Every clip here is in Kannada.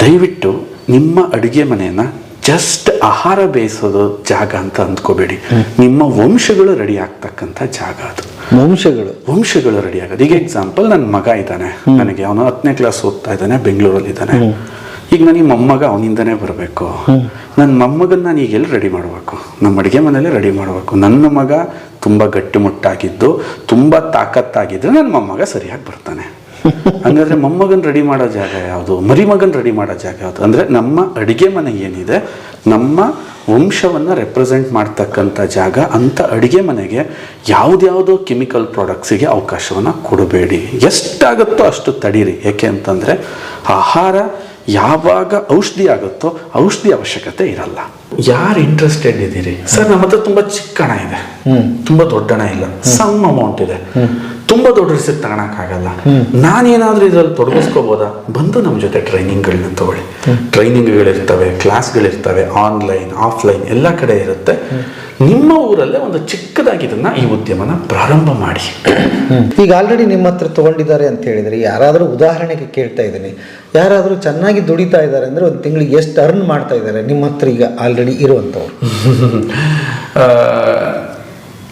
ದಯವಿಟ್ಟು ನಿಮ್ಮ ಅಡುಗೆ ಮನೆಯನ್ನು ಜಸ್ಟ್ ಆಹಾರ ಬೇಯಿಸೋದು ಜಾಗ ಅಂತ ಅಂದ್ಕೋಬೇಡಿ. ನಿಮ್ಮ ವಂಶಗಳು ರೆಡಿ ಆಗ್ತಕ್ಕಂಥ ಜಾಗ ಅದು. ವಂಶಗಳು ರೆಡಿ ಆಗೋದು. ಈಗ ಎಕ್ಸಾಂಪಲ್, ನನ್ನ ಮಗ ಇದ್ದಾನೆ, ನನಗೆ ಅವನು 10ನೇ ಕ್ಲಾಸ್ ಓದ್ತಾ ಇದ್ದಾನೆ, ಬೆಂಗಳೂರಲ್ಲಿ ಇದ್ದಾನೆ. ಈಗ ನನಗೆ ಮೊಮ್ಮಗ ಅವನಿಂದನೇ ಬರಬೇಕು. ನನ್ನ ಮೊಮ್ಮಗನ್ನ ನಾನು ಈಗ ಎಲ್ಲಿ ರೆಡಿ ಮಾಡಬೇಕು? ನಮ್ಮ ಅಡುಗೆ ಮನೆಯಲ್ಲೇ ರೆಡಿ ಮಾಡಬೇಕು. ನನ್ನ ಮಗ ತುಂಬ ಗಟ್ಟಿಮುಟ್ಟಾಗಿದ್ದು, ತುಂಬ ತಾಕತ್ತಾಗಿದ್ದರೆ ನನ್ನ ಮೊಮ್ಮಗ ಸರಿಯಾಗಿ ಬರ್ತಾನೆ. ಹಂಗಾದ್ರೆ ಮೊಮ್ಮಗನ್ ರೆಡಿ ಮಾಡೋ ಜಾಗ ಯಾವುದು? ಮರಿಮಗನ್ ರೆಡಿ ಮಾಡೋ ಜಾಗ ಯಾವುದು? ಅಂದರೆ ನಮ್ಮ ಅಡುಗೆ ಮನೆ ಏನಿದೆ, ನಮ್ಮ ವಂಶವನ್ನು ರೆಪ್ರೆಸೆಂಟ್ ಮಾಡ್ತಕ್ಕಂಥ ಜಾಗ. ಅಂಥ ಅಡುಗೆ ಮನೆಗೆ ಯಾವುದ್ಯಾವುದೋ ಕೆಮಿಕಲ್ ಪ್ರಾಡಕ್ಟ್ಸಿಗೆ ಅವಕಾಶವನ್ನು ಕೊಡಬೇಡಿ. ಎಷ್ಟಾಗುತ್ತೋ ಅಷ್ಟು ತಡೀರಿ. ಏಕೆ ಅಂತಂದರೆ ಆಹಾರ ಯಾವಾಗ ಔಷಧಿ ಆಗುತ್ತೋ ಔಷಧಿ ಅವಶ್ಯಕತೆ ಇರಲ್ಲ. ಯಾರು ಇಂಟ್ರೆಸ್ಟೆಡ್ ಇದ್ದೀರಿ? ಸರ್, ನಮ್ಮ ಹತ್ರ ತುಂಬ ಚಿಕ್ಕ ಹಣ ಇದೆ, ತುಂಬ ದೊಡ್ಡ ಹಣ ಇಲ್ಲ, ಸಮ್ ಅಮೌಂಟ್ ಇದೆ, ತುಂಬ ದೊಡ್ಡ ರಿಸ್ಕ್ ತಗೊಳಕ್ಕಾಗಲ್ಲ, ನಾನೇನಾದರೂ ಇದರಲ್ಲಿ ತೊಡಗಿಸ್ಕೋಬೋದಾ? ಬಂದು ನಮ್ಮ ಜೊತೆ ಟ್ರೈನಿಂಗ್ಗಳನ್ನ ತಗೊಳ್ಳಿ. ಟ್ರೈನಿಂಗ್ಗಳಿರ್ತವೆ, ಕ್ಲಾಸ್ಗಳಿರ್ತವೆ, ಆನ್ಲೈನ್ ಆಫ್ಲೈನ್ ಎಲ್ಲ ಕಡೆ ಇರುತ್ತೆ. ನಿಮ್ಮ ಊರಲ್ಲೇ ಒಂದು ಚಿಕ್ಕದಾಗಿ ಈ ಉದ್ಯಮನ ಪ್ರಾರಂಭ ಮಾಡಿ. ಈಗ ಆಲ್ರೆಡಿ ನಿಮ್ಮ ಹತ್ರ ತೊಗೊಂಡಿದ್ದಾರೆ ಅಂತ ಹೇಳಿದರೆ, ಯಾರಾದರೂ ಉದಾಹರಣೆಗೆ ಕೇಳ್ತಾ ಇದ್ದೀನಿ, ಯಾರಾದರೂ ಚೆನ್ನಾಗಿ ದುಡಿತಾ ಇದ್ದಾರೆ ಅಂದರೆ ಒಂದು ತಿಂಗಳಿಗೆ ಎಷ್ಟು ಅರ್ನ್ ಮಾಡ್ತಾ ಇದ್ದಾರೆ ನಿಮ್ಮ ಹತ್ರ ಈಗ ಆಲ್ರೆಡಿ ಇರುವಂಥವ್ರು?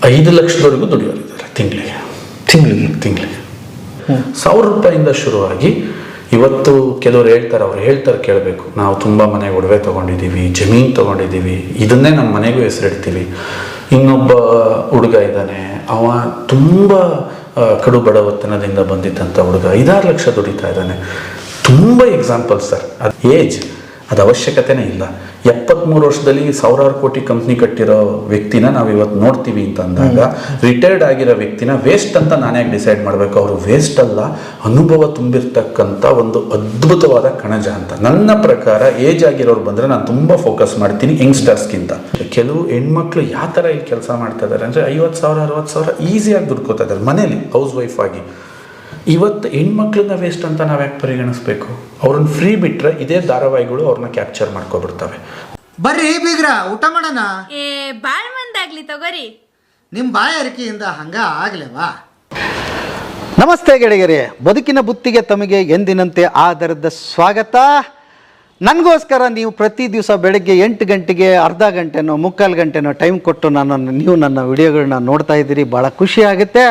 5 ಲಕ್ಷದವರೆಗೂ ದುಡಿಯೋರಿದ್ದಾರೆ ತಿಂಗಳಿಗೆ. 1000 ರೂಪಾಯಿಂದ ಶುರುವಾಗಿ ಇವತ್ತು ಕೆಲವರು ಹೇಳ್ತಾರೆ ಕೇಳಬೇಕು, ನಾವು ತುಂಬ ಮನೆಗೆ ಒಡವೆ ತೊಗೊಂಡಿದ್ದೀವಿ, ಜಮೀನು ತೊಗೊಂಡಿದ್ದೀವಿ, ಇದನ್ನೇ ನಮ್ಮ ಮನೆಗೂ ಹೆಸರಿಡ್ತೀವಿ. ಇನ್ನೊಬ್ಬ ಹುಡುಗ ಇದ್ದಾನೆ, ಅವ ತುಂಬ ಕಡು ಬಡವತನದಿಂದ ಬಂದಿದ್ದಂಥ ಹುಡುಗ 5-6 ಲಕ್ಷ ದುಡಿತಾ ಇದ್ದಾನೆ. ತುಂಬ ಎಕ್ಸಾಂಪಲ್ ಸರ್. ಅದು ಏಜ್, ಅದು ಅವಶ್ಯಕತೆನೇ ಇಲ್ಲ. 73 ವರ್ಷದಲ್ಲಿ 1000 ಕೋಟಿ ಕಂಪ್ನಿ ಕಟ್ಟಿರೋ ವ್ಯಕ್ತಿನ ನಾವು ಇವತ್ತು ನೋಡ್ತೀವಿ ಅಂತ ಅಂದಾಗ, ರಿಟೈರ್ಡ್ ಆಗಿರೋ ವ್ಯಕ್ತಿನ ವೇಸ್ಟ್ ಅಂತ ನಾನೇ ಡಿಸೈಡ್ ಮಾಡಬೇಕು. ಅವರು ವೇಸ್ಟ್ ಅಲ್ಲ, ಅನುಭವ ತುಂಬಿರ್ತಕ್ಕಂಥ ಒಂದು ಅದ್ಭುತವಾದ ಕಣಜ ಅಂತ. ನನ್ನ ಪ್ರಕಾರ ಏಜ್ ಆಗಿರೋರು ಬಂದರೆ ನಾನು ತುಂಬ ಫೋಕಸ್ ಮಾಡ್ತೀನಿ ಯಂಗ್ಸ್ಟರ್ಸ್ಗಿಂತ. ಕೆಲವು ಹೆಣ್ಮಕ್ಳು ಯಾವ ಥರ ಇಲ್ಲಿ ಕೆಲಸ ಮಾಡ್ತಾ ಇದ್ದಾರೆ ಅಂದರೆ 50,000 60,000 ಈಸಿಯಾಗಿ ದುಡ್ಕೋತಾ ಇದ್ದಾರೆ ಮನೇಲಿ ಹೌಸ್ ವೈಫ್ ಆಗಿ. ಇವತ್ತು ಹೆಣ್ಮಕ್ಳನ್ನ ವೇಸ್ಟ್ ಅಂತ ನಾವು ಯಾಕೆ ಪರಿಗಣಿಸ್ಬೇಕು? ಅವ್ರನ್ನ ಫ್ರೀ ಬಿಟ್ಟರೆ ಇದೇ ಧಾರಾವಾಹಿಗಳು ಅವ್ರನ್ನ ಕ್ಯಾಪ್ಚರ್ ಮಾಡ್ಕೊಬಿಡ್ತವೆ. ಬರ್ರಿ ಬೀಗ್ರ, ಊಟ ಮಾಡೋಣ. ಬಾಳ್ ಮಂದಾಗ್ಲಿ ತಗೋರಿ. ನಿಮ್ಮ ಬಾಯಾರಿಕೆಯಿಂದ ಹಂಗ ಆಗ್ಲೇವಾ? ನಮಸ್ತೆ ಗೆಳೆಯರೇ, ಬದುಕಿನ ಬುತ್ತಿಗೆ ತಮಗೆ ಎಂದಿನಂತೆ ಆಧಾರದ ಸ್ವಾಗತ. ನನಗೋಸ್ಕರ ನೀವು ಪ್ರತಿ ದಿವಸ ಬೆಳಗ್ಗೆ 8 ಗಂಟೆಗೆ ಅರ್ಧ ಗಂಟೆನೋ 3/4 ಗಂಟೆನೋ ಟೈಮ್ ಕೊಟ್ಟು ನೀವು ನನ್ನ ವಿಡಿಯೋಗಳನ್ನ ನೋಡ್ತಾ ಇದ್ದೀರಿ. ಭಾಳ ಖುಷಿ ಆಗುತ್ತೆ,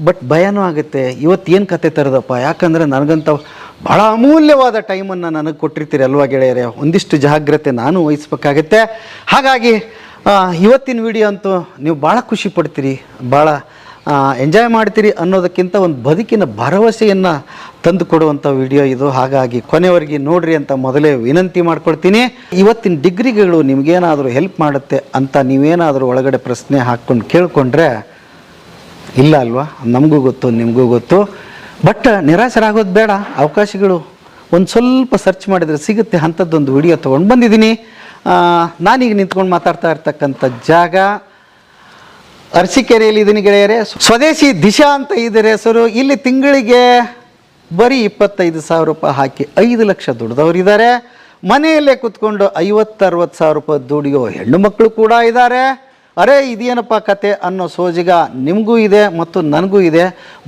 ಬಟ್ ಭಯನೂ ಆಗುತ್ತೆ. ಇವತ್ತು ಏನು ಕತೆ ತರೋದಪ್ಪ? ಯಾಕಂದರೆ ನನಗಂತ ಭಾಳ ಅಮೂಲ್ಯವಾದ ಟೈಮನ್ನು ನನಗೆ ಕೊಟ್ಟಿರ್ತೀರಿ ಅಲ್ವಾ ಗೆಳೆಯರೇ? ಒಂದಿಷ್ಟು ಜಾಗ್ರತೆ ನಾನು ವಹಿಸ್ಬೇಕಾಗತ್ತೆ. ಹಾಗಾಗಿ ಇವತ್ತಿನ ವಿಡಿಯೋ ಅಂತೂ ನೀವು ಭಾಳ ಖುಷಿ ಪಡ್ತೀರಿ, ಭಾಳ ಎಂಜಾಯ್ ಮಾಡ್ತೀರಿ ಅನ್ನೋದಕ್ಕಿಂತ ಒಂದು ಬದುಕಿನ ಭರವಸೆಯನ್ನು ತಂದು ಕೊಡುವಂಥ ವಿಡಿಯೋ ಇದು. ಹಾಗಾಗಿ ಕೊನೆವರೆಗೆ ನೋಡ್ರಿ ಅಂತ ಮೊದಲೇ ವಿನಂತಿ ಮಾಡ್ಕೊಳ್ತೀನಿ. ಇವತ್ತಿನ ಡಿಗ್ರಿಗಳು ನಿಮಗೇನಾದರೂ ಹೆಲ್ಪ್ ಮಾಡುತ್ತೆ ಅಂತ ನೀವೇನಾದರೂ ಒಳಗಡೆ ಪ್ರಶ್ನೆ ಹಾಕ್ಕೊಂಡು ಕೇಳಿಕೊಂಡ್ರೆ, ಇಲ್ಲ ಅಲ್ವಾ? ನಮಗೂ ಗೊತ್ತು, ನಿಮಗೂ ಗೊತ್ತು. ಬಟ್ ನಿರಾಶರಾಗೋದು ಬೇಡ. ಅವಕಾಶಗಳು ಒಂದು ಸ್ವಲ್ಪ ಸರ್ಚ್ ಮಾಡಿದರೆ ಸಿಗುತ್ತೆ. ಅಂಥದ್ದೊಂದು ವಿಡಿಯೋ ತೊಗೊಂಡು ಬಂದಿದ್ದೀನಿ. ನಾನೀಗ ನಿಂತ್ಕೊಂಡು ಮಾತಾಡ್ತಾ ಇರ್ತಕ್ಕಂಥ ಜಾಗ ಅರಸೀಕೆರೆಯಲ್ಲಿ ಇದ್ದೀನಿ ಗೆಳೆಯರೇ. ಸ್ವದೇಶಿ ದಿಶಾ ಅಂತ ಇದರ ಹೆಸರು. ಇಲ್ಲಿ ತಿಂಗಳಿಗೆ ಬರೀ 25,000 ರೂಪಾಯಿ ಹಾಕಿ 5 ಲಕ್ಷ ದುಡ್ದವರಿದ್ದಾರೆ. ಮನೆಯಲ್ಲೇ ಕೂತ್ಕೊಂಡು 50-60 ಸಾವಿರ ರೂಪಾಯಿ ದುಡಿಯೋ ಹೆಣ್ಣು ಮಕ್ಕಳು ಕೂಡ ಇದ್ದಾರೆ. ಅರೆ ಇದೇನಪ್ಪ ಕತೆ ಅನ್ನೋ ಸೋಜಿಗ ನಿಮಗೂ ಇದೆ ಮತ್ತು ನನಗೂ ಇದೆ.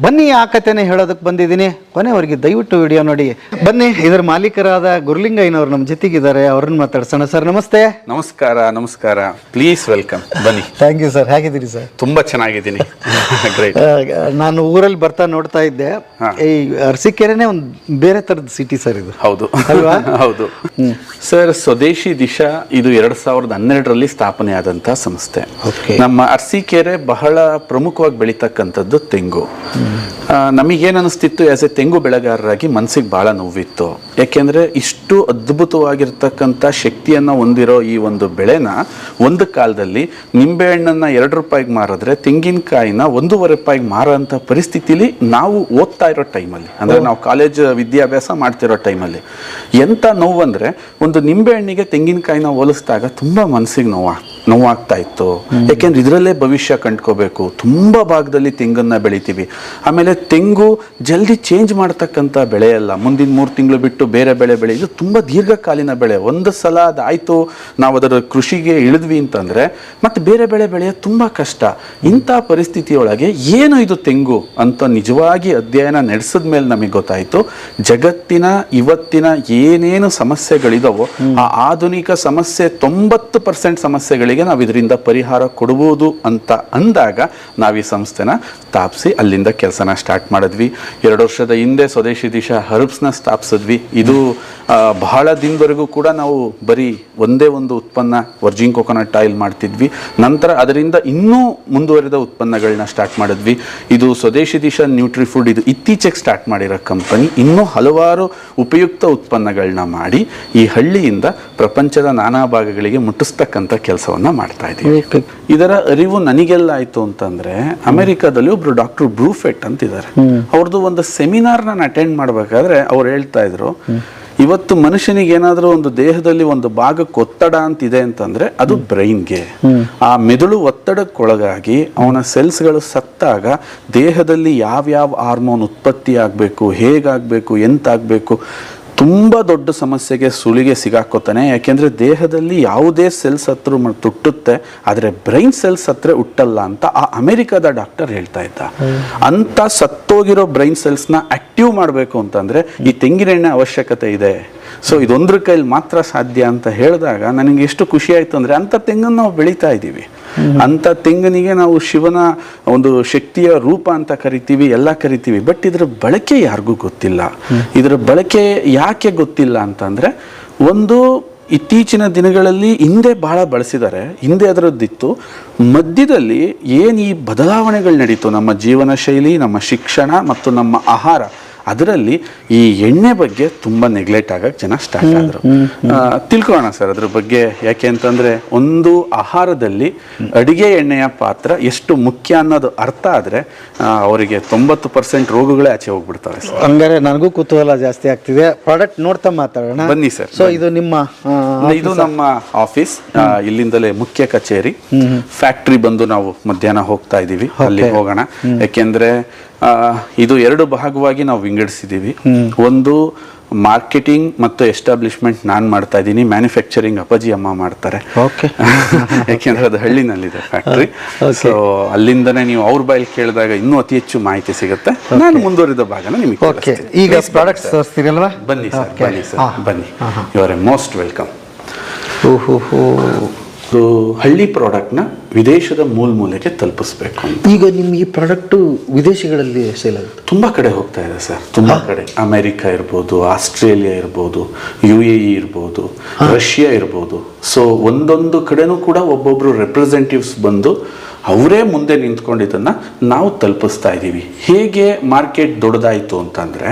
ಬನ್ನಿ, ಆ ಕತೆನೇ ಹೇಳೋದಕ್ಕೆ ಬಂದಿದ್ದೀನಿ. ಕೊನೆವರೆಗೆ ದಯವಿಟ್ಟು ವಿಡಿಯೋ ನೋಡಿ. ಬನ್ನಿ, ಇದರ ಮಾಲೀಕರಾದ ಗುರುಲಿಂಗಯ್ಯನವರು ನಮ್ಮ ಜೊತೆಗಿದ್ದಾರೆ, ಅವ್ರನ್ನ ಮಾತಾಡ್ಸೋಣ. ಸರ್ ನಮಸ್ತೆ. ನಮಸ್ಕಾರ. ಪ್ಲೀಸ್ ವೆಲ್ಕಮ್, ಬನ್ನಿ. Thank you sir. ಹೇಗಿದ್ದೀರಿ ಸರ್? ತುಂಬ ಚೆನ್ನಾಗಿದ್ದೀನಿ. ನಾನು ಊರಲ್ಲಿ ಬರ್ತಾ ನೋಡ್ತಾ ಇದ್ದೆ, ಈ ಅರಸೀಕೆರೆನೇ ಒಂದು ಬೇರೆ ಥರದ ಸಿಟಿ ಸರ್ ಇದು. ಹೌದು ಅಲ್ವಾ? ಹೌದು ಸರ್. ಸ್ವದೇಶಿ ದಿಶಾ ಇದು 2012ರಲ್ಲಿ ಸ್ಥಾಪನೆ ಆದಂಥ ಸಂಸ್ಥೆ. ನಮ್ಮ ಅರಸೀಕೆರೆ ಬಹಳ ಪ್ರಮುಖವಾಗಿ ಬೆಳೀತಕ್ಕಂಥದ್ದು ತೆಂಗು. ನಮಗೇನು ಅನಿಸ್ತಿತ್ತು, ಆಸ್ ಎ ತೆಂಗು ಬೆಳೆಗಾರರಾಗಿ ಮನಸ್ಸಿಗೆ ಭಾಳ ನೋವಿತ್ತು. ಯಾಕೆಂದರೆ ಇಷ್ಟು ಅದ್ಭುತವಾಗಿರ್ತಕ್ಕಂಥ ಶಕ್ತಿಯನ್ನು ಹೊಂದಿರೋ ಈ ಒಂದು ಬೆಳೆನ ಒಂದು ಕಾಲದಲ್ಲಿ ನಿಂಬೆಹಣ್ಣನ್ನು 2 ರೂಪಾಯಿಗೆ ಮಾರಿದ್ರೆ ತೆಂಗಿನಕಾಯಿನ 1.5 ರೂಪಾಯಿಗೆ ಮಾರೋಂಥ ಪರಿಸ್ಥಿತಿಲಿ ನಾವು ಓದ್ತಾ ಇರೋ ಟೈಮಲ್ಲಿ, ಅಂದರೆ ನಾವು ಕಾಲೇಜ್ ವಿದ್ಯಾಭ್ಯಾಸ ಮಾಡ್ತಿರೋ ಟೈಮಲ್ಲಿ ಎಂಥ ನೋವು ಅಂದರೆ, ಒಂದು ನಿಂಬೆಹಣ್ಣಿಗೆ ತೆಂಗಿನಕಾಯಿನ ಹೋಲಿಸಿದಾಗ ತುಂಬ ಮನಸ್ಸಿಗೆ ನೋವು. ನೋವಾಗ್ತಾ ಇತ್ತು. ಯಾಕೆಂದ್ರೆ ಇದರಲ್ಲೇ ಭವಿಷ್ಯ ಕಂಡ್ಕೋಬೇಕು. ತುಂಬ ಭಾಗದಲ್ಲಿ ತೆಂಗನ್ನ ಬೆಳಿತೀವಿ. ಆಮೇಲೆ ತೆಂಗು ಜಲ್ದಿ ಚೇಂಜ್ ಮಾಡ್ತಕ್ಕಂಥ ಬೆಳೆ ಅಲ್ಲ. ಮುಂದಿನ 3 ತಿಂಗಳು ಬಿಟ್ಟು ಬೇರೆ ಬೆಳೆ ಬೆಳೆಯೋದು ತುಂಬ ದೀರ್ಘಕಾಲೀನ ಬೆಳೆ. ಒಂದು ಸಲ ಅದಾಯಿತು, ನಾವು ಅದರ ಕೃಷಿಗೆ ಇಳಿದ್ವಿ ಅಂತಂದರೆ ಮತ್ತೆ ಬೇರೆ ಬೆಳೆ ಬೆಳೆಯೋದು ತುಂಬ ಕಷ್ಟ. ಇಂಥ ಪರಿಸ್ಥಿತಿಯೊಳಗೆ ಏನು ಇದು ತೆಂಗು ಅಂತ ನಿಜವಾಗಿ ಅಧ್ಯಯನ ನಡೆಸಿದ ಮೇಲೆ ನಮಗೆ ಗೊತ್ತಾಯಿತು, ಜಗತ್ತಿನ ಇವತ್ತಿನ ಏನೇನು ಸಮಸ್ಯೆಗಳಿದಾವೋ ಆ ಆಧುನಿಕ ಸಮಸ್ಯೆ 90% ಸಮಸ್ಯೆಗಳಿಗೆ ನಾವು ಇದರಿಂದ ಪರಿಹಾರ ಕೊಡಬಹುದು ಅಂತ ಅಂದಾಗ ನಾವು ಈ ಸಂಸ್ಥೆನ ಸ್ಥಾಪಿಸಿ ಅಲ್ಲಿಂದ ಕೆಲಸನ ಸ್ಟಾರ್ಟ್ ಮಾಡಿದ್ವಿ. 2 ವರ್ಷದ ಹಿಂದೆ ಸ್ವದೇಶಿ ದಿಶಾ ಹರ್ಬ್ಸ್ನ ಸ್ಥಾಪಿಸಿದ್ವಿ. ಇದು ಬಹಳ ದಿನದವರೆಗೂ ಕೂಡ ನಾವು ಬರೀ ಒಂದೇ ಒಂದು ಉತ್ಪನ್ನ ವರ್ಜಿನ್ ಕೊಕೊನಟ್ ಆಯಿಲ್ ಮಾಡ್ತಿದ್ವಿ. ನಂತರ ಅದರಿಂದ ಇನ್ನೂ ಮುಂದುವರಿದ ಉತ್ಪನ್ನಗಳನ್ನ ಸ್ಟಾರ್ಟ್ ಮಾಡಿದ್ವಿ. ಇದು ಸ್ವದೇಶಿ ದಿಶಾ ನ್ಯೂಟ್ರಿಫುಡ್, ಇದು ಇತ್ತೀಚೆಗೆ ಸ್ಟಾರ್ಟ್ ಮಾಡಿರೋ ಕಂಪನಿ. ಇನ್ನೂ ಹಲವಾರು ಉಪಯುಕ್ತ ಉತ್ಪನ್ನಗಳನ್ನ ಮಾಡಿ ಈ ಹಳ್ಳಿಯಿಂದ ಪ್ರಪಂಚದ ನಾನಾ ಭಾಗಗಳಿಗೆ ಮುಟ್ಟಿಸ್ತಕ್ಕಂಥ ಕೆಲಸವನ್ನ ಮಾಡ್ತಾ ಇದ್ದೀವಿ. ಇದರ ಅರಿವು ನನಗೆಲ್ಲ ಆಯ್ತು ಅಂತಂದ್ರೆ, ಅಮೆರಿಕಾದಲ್ಲಿ ಒಬ್ರು ಡಾಕ್ಟರ್ ಬ್ರೂಫೆಟ್ ಅಂತಿದ್ದಾರೆ. ಅವ್ರದ್ದು ಒಂದು ಸೆಮಿನಾರ್ ನಾನು ಅಟೆಂಡ್ ಮಾಡ್ಬೇಕಾದ್ರೆ ಅವ್ರು ಹೇಳ್ತಾ ಇದ್ರು, ಇವತ್ತು ಮನುಷ್ಯನಿಗೆ ಏನಾದರೂ ಒಂದು ದೇಹದಲ್ಲಿ ಒಂದು ಭಾಗಕ್ಕೆ ಒತ್ತಡ ಅಂತಿದೆ ಅಂತಂದ್ರೆ ಅದು ಬ್ರೈನ್ಗೆ. ಆ ಮೆದುಳು ಒತ್ತಡಕ್ಕೊಳಗಾಗಿ ಅವನ ಸೆಲ್ಸ್ಗಳು ಸತ್ತಾಗ ದೇಹದಲ್ಲಿ ಯಾವ್ಯಾವ ಹಾರ್ಮೋನ್ ಉತ್ಪತ್ತಿ ಆಗಬೇಕು, ಹೇಗಾಗಬೇಕು, ಎಂತಾಗಬೇಕು, ತುಂಬ ದೊಡ್ಡ ಸಮಸ್ಯೆಗೆ ಸುಳಿಗೆ ಸಿಗಾಕೋತಾನೆ. ಯಾಕೆಂದರೆ ದೇಹದಲ್ಲಿ ಯಾವುದೇ ಸೆಲ್ಸ್ ಹತ್ರ ತುಟ್ಟುತ್ತೆ, ಆದರೆ ಬ್ರೈನ್ ಸೆಲ್ಸ್ ಹತ್ರ ಹುಟ್ಟಲ್ಲ ಅಂತ ಆ ಅಮೆರಿಕದ ಡಾಕ್ಟರ್ ಹೇಳ್ತಾ ಇದ್ದ. ಅಂತ ಸತ್ತೋಗಿರೋ ಬ್ರೈನ್ ಸೆಲ್ಸ್ನ ಆಕ್ಟಿವ್ ಮಾಡಬೇಕು ಅಂತಂದರೆ ಈ ತೆಂಗಿನ ಎಣ್ಣೆ ಅವಶ್ಯಕತೆ ಇದೆ. ಸೊ ಇದೊಂದ್ರ ಕೈಲಿ ಮಾತ್ರ ಸಾಧ್ಯ ಅಂತ ಹೇಳಿದಾಗ ನನಗೆ ಎಷ್ಟು ಖುಷಿ ಆಯಿತು ಅಂದರೆ, ಅಂಥ ತೆಂಗನ್ನು ನಾವು ಬೆಳೀತಾ ಇದ್ದೀವಿ. ಅಂಥ ತೆಂಗನಿಗೆ ನಾವು ಶಿವನ ಒಂದು ಶಕ್ತಿಯ ರೂಪ ಅಂತ ಕರಿತೀವಿ, ಎಲ್ಲ ಕರಿತೀವಿ. ಬಟ್ ಇದರ ಬಳಕೆ ಯಾರಿಗೂ ಗೊತ್ತಿಲ್ಲ. ಇದರ ಬಳಕೆ ಯಾಕೆ ಗೊತ್ತಿಲ್ಲ ಅಂತಂದರೆ, ಒಂದು ಇತ್ತೀಚಿನ ದಿನಗಳಲ್ಲಿ ಹಿಂದೆ ಬಹಳ ಬಳಸಿದ್ದಾರೆ, ಹಿಂದೆ ಅದರದ್ದಿತ್ತು. ಮಧ್ಯದಲ್ಲಿ ಏನು ಈ ಬದಲಾವಣೆಗಳು ನಡೀತು, ನಮ್ಮ ಜೀವನ ಶೈಲಿ, ನಮ್ಮ ಶಿಕ್ಷಣ ಮತ್ತು ನಮ್ಮ ಆಹಾರ, ಅದರಲ್ಲಿ ಈ ಎಣ್ಣೆ ಬಗ್ಗೆ ತುಂಬ ನೆಗ್ಲೆಕ್ಟ್ ಆಗಕ್ಕೆ ಜನ ಸ್ಟಾರ್ಟ್ ಆದರು. ತಿಳ್ಕೊಳ್ಳೋಣ ಸರ್ ಅದ್ರ ಬಗ್ಗೆ. ಯಾಕೆ ಅಂತಂದರೆ, ಒಂದು ಆಹಾರದಲ್ಲಿ ಅಡಿಗೆ ಎಣ್ಣೆಯ ಪಾತ್ರ ಎಷ್ಟು ಮುಖ್ಯ ಅನ್ನೋದು ಅರ್ಥ ಆದರೆ ಅವರಿಗೆ 90% ರೋಗಗಳೇ ಆಚೆ ಹೋಗ್ಬಿಡ್ತವೆ ಸರ್. ಹಂಗಾರೆ ನನಗೂ ಕುತೂಹಲ ಜಾಸ್ತಿ ಆಗ್ತಿದೆ. ಪ್ರಾಡಕ್ಟ್ ನೋಡ್ತಾ ಮಾತಾಡೋಣ ಬನ್ನಿ ಸರ್. ಸೊ ಇದು ನಿಮ್ಮ ಇದು ನಮ್ಮ ಆಫೀಸ್, ಇಲ್ಲಿಂದಲೇ ಮುಖ್ಯ ಕಚೇರಿ. ಫ್ಯಾಕ್ಟ್ರಿ ಬಂದು ನಾವು ಮಧ್ಯಾಹ್ನ ಹೋಗ್ತಾ ಇದ್ದೀವಿ, ಅಲ್ಲಿ ಹೋಗೋಣ. ಯಾಕೆಂದ್ರೆ ಇದು 2 ಭಾಗವಾಗಿ ನಾವು ವಿಂಗಡಿಸಿದ್ದೀವಿ. ಒಂದು ಮಾರ್ಕೆಟಿಂಗ್ ಮತ್ತು ಎಸ್ಟಾಬ್ಲಿಷ್ಮೆಂಟ್ ನಾನು ಮಾಡ್ತಾ ಇದ್ದೀನಿ, ಮ್ಯಾನುಫ್ಯಾಕ್ಚರಿಂಗ್ ಅಪ್ಪಾಜಿ ಅಮ್ಮ ಮಾಡ್ತಾರೆ. ಯಾಕೆಂದ್ರೆ ಅದು ಹಳ್ಳಿನಲ್ಲಿದೆ ಫ್ಯಾಕ್ಟ್ರಿ. ಸೊ ಅಲ್ಲಿಂದನೇ ನೀವು ಅವ್ರ ಬಾಯಲ್ಲಿ ಕೇಳಿದಾಗ ಇನ್ನೂ ಅತಿ ಹೆಚ್ಚು ಮಾಹಿತಿ ಸಿಗುತ್ತೆ. ನಾನು ಮುಂದುವರಿದ ಭಾಗನ ನಿಮಗೆ ಈಗ ಪ್ರಾಡಕ್ಟ್ಸ್ ತೋರಿಸ್ತೀರಲ್ವಾ? ಬನ್ನಿ ಸರ್, ಬನ್ನಿ ಸರ್, ಬನ್ನಿ. You are a most welcome. ಹಳ್ಳಿ ಪ್ರಾಡಕ್ಟ್ನ ವಿದೇಶದ ಮೂಲೆಗೆ ತಲುಪಿಸ್ಬೇಕು ಅಂತ. ಈಗ ನಿಮ್ಮ ಈ ಪ್ರಾಡಕ್ಟು ವಿದೇಶಗಳಲ್ಲಿ ಸೇಲ್ ಆಗುತ್ತೆ? ತುಂಬ ಕಡೆ ಹೋಗ್ತಾ ಇದೆ ಸರ್, ತುಂಬ ಕಡೆ. ಅಮೆರಿಕ ಇರ್ಬೋದು, ಆಸ್ಟ್ರೇಲಿಯಾ ಇರ್ಬೋದು, UAE ಇರ್ಬೋದು, ರಷ್ಯಾ ಇರ್ಬೋದು. ಸೊ ಒಂದೊಂದು ಕಡೆನೂ ಕೂಡ ಒಬ್ಬೊಬ್ರು ರೆಪ್ರೆಸೆಂಟೇಟಿವ್ಸ್ ಬಂದು ಅವರೇ ಮುಂದೆ ನಿಂತ್ಕೊಂಡು ಇದನ್ನ ನಾವು ತಲುಪಿಸ್ತಾ ಇದ್ದೀವಿ. ಹೇಗೆ ಮಾರ್ಕೆಟ್ ದೊಡ್ಡದಾಯಿತು ಅಂತಂದ್ರೆ,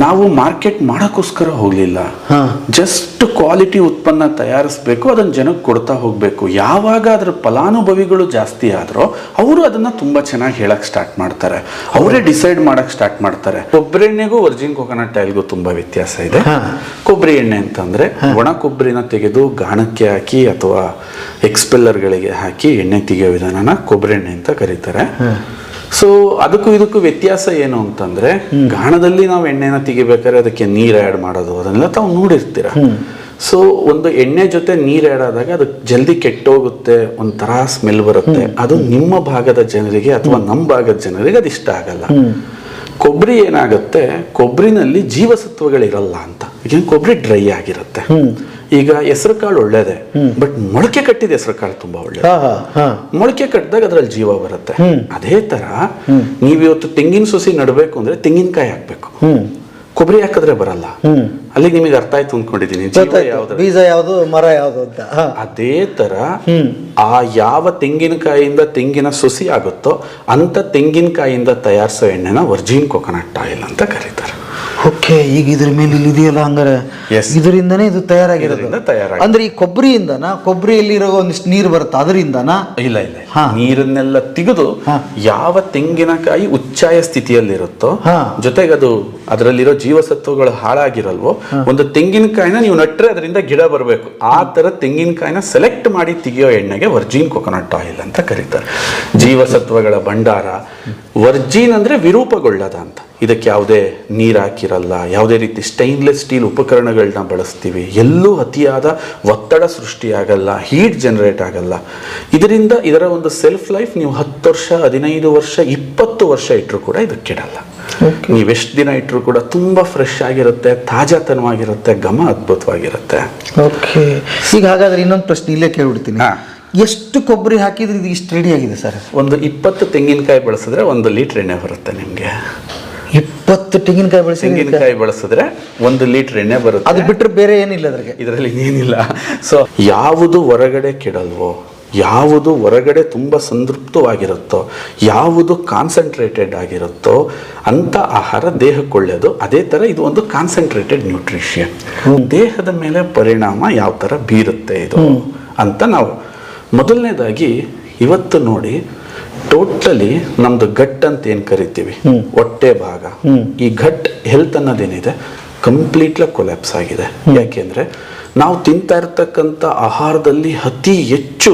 ನಾವು ಮಾರ್ಕೆಟ್ ಮಾಡೋಕ್ಕೋಸ್ಕರ ಹೋಗಲಿಲ್ಲ. ಜಸ್ಟ್ ಕ್ವಾಲಿಟಿ ಉತ್ಪನ್ನ ತಯಾರಿಸಬೇಕು, ಅದನ್ನು ಜನಕ್ಕೆ ಕೊಡ್ತಾ ಹೋಗಬೇಕು. ಯಾವಾಗ ಅದರ ಫಲಾನುಭವಿಗಳು ಜಾಸ್ತಿ ಆದ್ರೋ ಅವರು ಅದನ್ನು ತುಂಬ ಚೆನ್ನಾಗಿ ಹೇಳಕ್ಕೆ ಸ್ಟಾರ್ಟ್ ಮಾಡ್ತಾರೆ, ಅವರೇ ಡಿಸೈಡ್ ಮಾಡಕ್ಕೆ ಸ್ಟಾರ್ಟ್ ಮಾಡ್ತಾರೆ. ಕೊಬ್ಬರಿ ಎಣ್ಣೆಗೂ ವರ್ಜಿನ್ ಕೊಕೊನಟ್ ಆಯಿಲ್ಗೂ ತುಂಬ ವ್ಯತ್ಯಾಸ ಇದೆ. ಕೊಬ್ಬರಿ ಎಣ್ಣೆ ಅಂತಂದರೆ ಒಣ ಕೊಬ್ಬರಿನ ತೆಗೆದು ಗಾಣಕ್ಕೆ ಹಾಕಿ ಅಥವಾ ಎಕ್ಸ್ಪೆಲ್ಲರ್ಗಳಿಗೆ ಹಾಕಿ ಎಣ್ಣೆ ತೆಗೆಯೋ ವಿಧಾನನ ಕೊಬ್ಬರಿ ಎಣ್ಣೆ ಅಂತ ಕರೀತಾರೆ. ಸೊ ಅದಕ್ಕೂ ಇದಕ್ಕೂ ವ್ಯತ್ಯಾಸ ಏನು ಅಂತಂದ್ರೆ, ಗಾಣದಲ್ಲಿ ನಾವು ಎಣ್ಣೆನ ತೆಗಿಬೇಕಾದ್ರೆ ಅದಕ್ಕೆ ನೀರು ಆ್ಯಡ್ ಮಾಡೋದು ಅದನ್ನೆಲ್ಲ ತಾವು ನೋಡಿರ್ತೀರ. ಸೊ ಒಂದು ಎಣ್ಣೆ ಜೊತೆ ನೀರು ಆ್ಯಡ್ ಆದಾಗ ಅದು ಜಲ್ದಿ ಕೆಟ್ಟೋಗುತ್ತೆ, ಒಂಥರ ಸ್ಮೆಲ್ ಬರುತ್ತೆ. ಅದು ನಿಮ್ಮ ಭಾಗದ ಜನರಿಗೆ ಅಥವಾ ನಮ್ಮ ಭಾಗದ ಜನರಿಗೆ ಅದು ಇಷ್ಟ ಆಗಲ್ಲ. ಕೊಬ್ಬರಿ ಏನಾಗುತ್ತೆ, ಕೊಬ್ಬರಿನಲ್ಲಿ ಜೀವಸತ್ವಗಳಿರಲ್ಲ ಅಂತ. ಈಗ ಕೊಬ್ಬರಿ ಡ್ರೈ ಆಗಿರುತ್ತೆ. ಈಗ ಹೆಸರು ಕಾಳು ಒಳ್ಳೇದೆ, ಬಟ್ ಮೊಳಕೆ ಕಟ್ಟಿದ ಹೆಸರು ಕಾಳು ತುಂಬಾ ಒಳ್ಳೇದು. ಮೊಳಕೆ ಕಟ್ಟಿದಾಗ ಅದ್ರಲ್ಲಿ ಜೀವ ಬರುತ್ತೆ. ಅದೇ ತರ ನೀವಿವತ್ತು ತೆಂಗಿನ ಸೊಸಿ ನಡಬೇಕು ಅಂದ್ರೆ ತೆಂಗಿನಕಾಯಿ ಹಾಕ್ಬೇಕು, ಕೊಬ್ಬರಿ ಹಾಕಿದ್ರೆ ಬರಲ್ಲ. ಅಲ್ಲಿ ನಿಮಗೆ ಅರ್ಥ ಆಯ್ತು ಅಂದ್ಕೊಂಡಿದ್ದೀನಿ, ಬೀಜ ಯಾವುದು ಮರ ಯಾವುದು ಅಂತ. ಅದೇ ತರ ಆ ಯಾವ ತೆಂಗಿನಕಾಯಿಯಿಂದ ತೆಂಗಿನ ಸೊಸಿ ಆಗುತ್ತೋ ಅಂತ ತೆಂಗಿನಕಾಯಿಯಿಂದ ತಯಾರಿಸೋ ಎಣ್ಣೆನ ವರ್ಜಿನ್ ಕೊಕೊನಟ್ ಆಯಿಲ್ ಅಂತ ಕರೀತಾರೆ. ಓಕೆ, ಈಗ ಇದ್ರ ಮೇಲೆ ಇಲ್ಲಿ ಇದೆಯಲ್ಲ ಹಂಗಾರೆ Yes. ಇದರಿಂದನೇ ಇದು ತಯಾರಾಗಿರೋದು. ಇದರಿಂದ ತಯಾರಾಗಿ ಅಂದ್ರೆ ಈ ಕೊಬ್ಬರಿಯಿಂದನಾ, ಕೊಬ್ಬರಿಯಲ್ಲಿರೋ ಒಂದಿಷ್ಟು ನೀರು ಬರುತ್ತೆ ಅದರಿಂದನಾ? ಇಲ್ಲ ನೀರನ್ನೆಲ್ಲ ತೆಗೆದು ಯಾವ ತೆಂಗಿನಕಾಯಿ ಉಚ್ಚಾಯ ಸ್ಥಿತಿಯಲ್ಲಿರುತ್ತೋ ಜೊತೆಗೆ ಅದು ಅದರಲ್ಲಿರೋ ಜೀವಸತ್ವಗಳು ಹಾಳಾಗಿರಲ್ವೋ, ಒಂದು ತೆಂಗಿನಕಾಯಿನ ನೀವು ನಟ್ರೆ ಅದರಿಂದ ಗಿಡ ಬರಬೇಕು, ಆ ತರ ತೆಂಗಿನಕಾಯಿನ ಸೆಲೆಕ್ಟ್ ಮಾಡಿ ತೆಗಿಯೋ ಎಣ್ಣೆಗೆ ವರ್ಜಿನ್ ಕೊಕೊನಟ್ ಆಯಿಲ್ ಅಂತ ಕರೀತಾರೆ. ಜೀವಸತ್ವಗಳ ಭಂಡಾರ. ವರ್ಜಿನ್ ಅಂದ್ರೆ ವಿರೂಪಗೊಳ್ಳದ ಅಂತ. ಇದಕ್ಕೆ ಯಾವುದೇ ನೀರು ಹಾಕಿರಲ್ಲ, ಯಾವುದೇ ರೀತಿ ಸ್ಟೈನ್ಲೆಸ್ ಸ್ಟೀಲ್ ಉಪಕರಣಗಳನ್ನ ಬಳಸ್ತೀವಿ, ಎಲ್ಲೂ ಅತಿಯಾದ ಒತ್ತಡ ಸೃಷ್ಟಿಯಾಗಲ್ಲ, ಹೀಟ್ ಜನರೇಟ್ ಆಗಲ್ಲ. ಇದರಿಂದ ಇದರ ಒಂದು ಸೆಲ್ಫ್ ಲೈಫ್ ನೀವು 10 ವರ್ಷ 15 ವರ್ಷ 20 ವರ್ಷ ಇಟ್ಟರು ಕೂಡ ಇದು ಕೆಡಲ್ಲ. ನೀವೆಷ್ಟು ದಿನ ಇಟ್ಟರು ಕೂಡ ತುಂಬಾ ಫ್ರೆಶ್ ಆಗಿರುತ್ತೆ, ತಾಜಾತನವಾಗಿರುತ್ತೆ, ಘಮ ಅದ್ಭುತವಾಗಿರುತ್ತೆ. ಓಕೆ, ಈಗ ಹಾಗಾದ್ರೆ ಇನ್ನೊಂದು ಪ್ರಶ್ನೆ ಇಲ್ಲೇ ಕೇಳ್ಬಿಡ್ತೀನಿ. ಎಷ್ಟು ಕೊಬ್ಬರಿ ಹಾಕಿದ್ರೆ ಇದು ಇಷ್ಟು ರೆಡಿ ಆಗಿದೆ ಸರ್? ಒಂದು 20 ತೆಂಗಿನಕಾಯಿ ಬಳಸಿದ್ರೆ 1 ಲೀಟರ್ ಎಣ್ಣೆ ಬರುತ್ತೆ ನಿಮ್ಗೆ. 20 ತೆಂಗಿನಕಾಯಿ ಬಳಸಿದ್ರೆ 1 ಲೀಟರ್ ಎಣ್ಣೆ ಬರುತ್ತೆ. ಅದು ಬಿಟ್ಟರೆ ಬೇರೆ ಏನಿಲ್ಲ ಅದ್ರಿಗೆ, ಇದರಲ್ಲಿ ಏನಿಲ್ಲ. ಸೊ ಯಾವುದು ಹೊರಗಡೆ ಕೆಡಲ್ವೋ, ಯಾವುದು ಹೊರಗಡೆ ತುಂಬ ಸಂತೃಪ್ತವಾಗಿರುತ್ತೋ, ಯಾವುದು ಕಾನ್ಸಂಟ್ರೇಟೆಡ್ ಆಗಿರುತ್ತೋ ಅಂತ ಆಹಾರ ದೇಹಕ್ಕೆ ಒಳ್ಳೆಯದು. ಅದೇ ಥರ ಇದು ಒಂದು ಕಾನ್ಸಂಟ್ರೇಟೆಡ್ ನ್ಯೂಟ್ರಿಷನ್. ದೇಹದ ಮೇಲೆ ಪರಿಣಾಮ ಯಾವ ಥರ ಬೀರುತ್ತೆ ಇದು ಅಂತ ನಾವು ಮೊದಲನೇದಾಗಿ ಇವತ್ತು ನೋಡಿ, ಟೋಟಲಿ ನಮ್ದು ಗಟ್ ಅಂತ ಏನ್ ಕರಿತೀವಿ, ಹೊಟ್ಟೆ ಭಾಗ, ಈ ಗಟ್ ಹೆಲ್ತ್ ಅನ್ನೋದೇನಿದೆ ಕಂಪ್ಲೀಟ್ಲಿ ಕೊಲ್ಯಾಪ್ಸ್ ಆಗಿದೆ. ಯಾಕೆಂದ್ರೆ ನಾವು ತಿಂತಾ ಇರ್ತಕ್ಕಂಥ ಆಹಾರದಲ್ಲಿ ಅತಿ ಹೆಚ್ಚು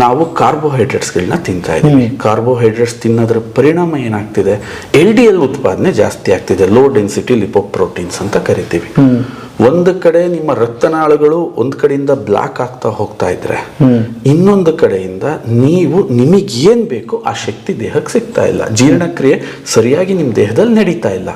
ನಾವು ಕಾರ್ಬೋಹೈಡ್ರೇಟ್ಸ್ಗಳನ್ನ ತಿಂತಾ ಇದ್ದೀವಿ. ಕಾರ್ಬೋಹೈಡ್ರೇಟ್ಸ್ ತಿನ್ನೋದ್ರ ಪರಿಣಾಮ ಏನಾಗ್ತಿದೆ, LDL ಉತ್ಪಾದನೆ ಜಾಸ್ತಿ ಆಗ್ತಿದೆ, ಲೋ ಡೆನ್ಸಿಟಿ ಲಿಪೋಪ್ರೋಟೀನ್ಸ್ ಅಂತ ಕರಿತೀವಿ. ಒಂದು ಕಡೆ ನಿಮ್ಮ ರಕ್ತನಾಳಗಳು ಒಂದು ಕಡೆಯಿಂದ ಬ್ಲಾಕ್ ಆಗ್ತಾ ಹೋಗ್ತಾ ಇದ್ರೆ, ಇನ್ನೊಂದು ಕಡೆಯಿಂದ ನೀವು ನಿಮಗೇನ್ ಬೇಕು ಆ ಶಕ್ತಿ ದೇಹಕ್ಕೆ ಸಿಗ್ತಾ ಇಲ್ಲ, ಜೀರ್ಣಕ್ರಿಯೆ ಸರಿಯಾಗಿ ನಿಮ್ಮ ದೇಹದಲ್ಲಿ ನಡೀತಾ ಇಲ್ಲ.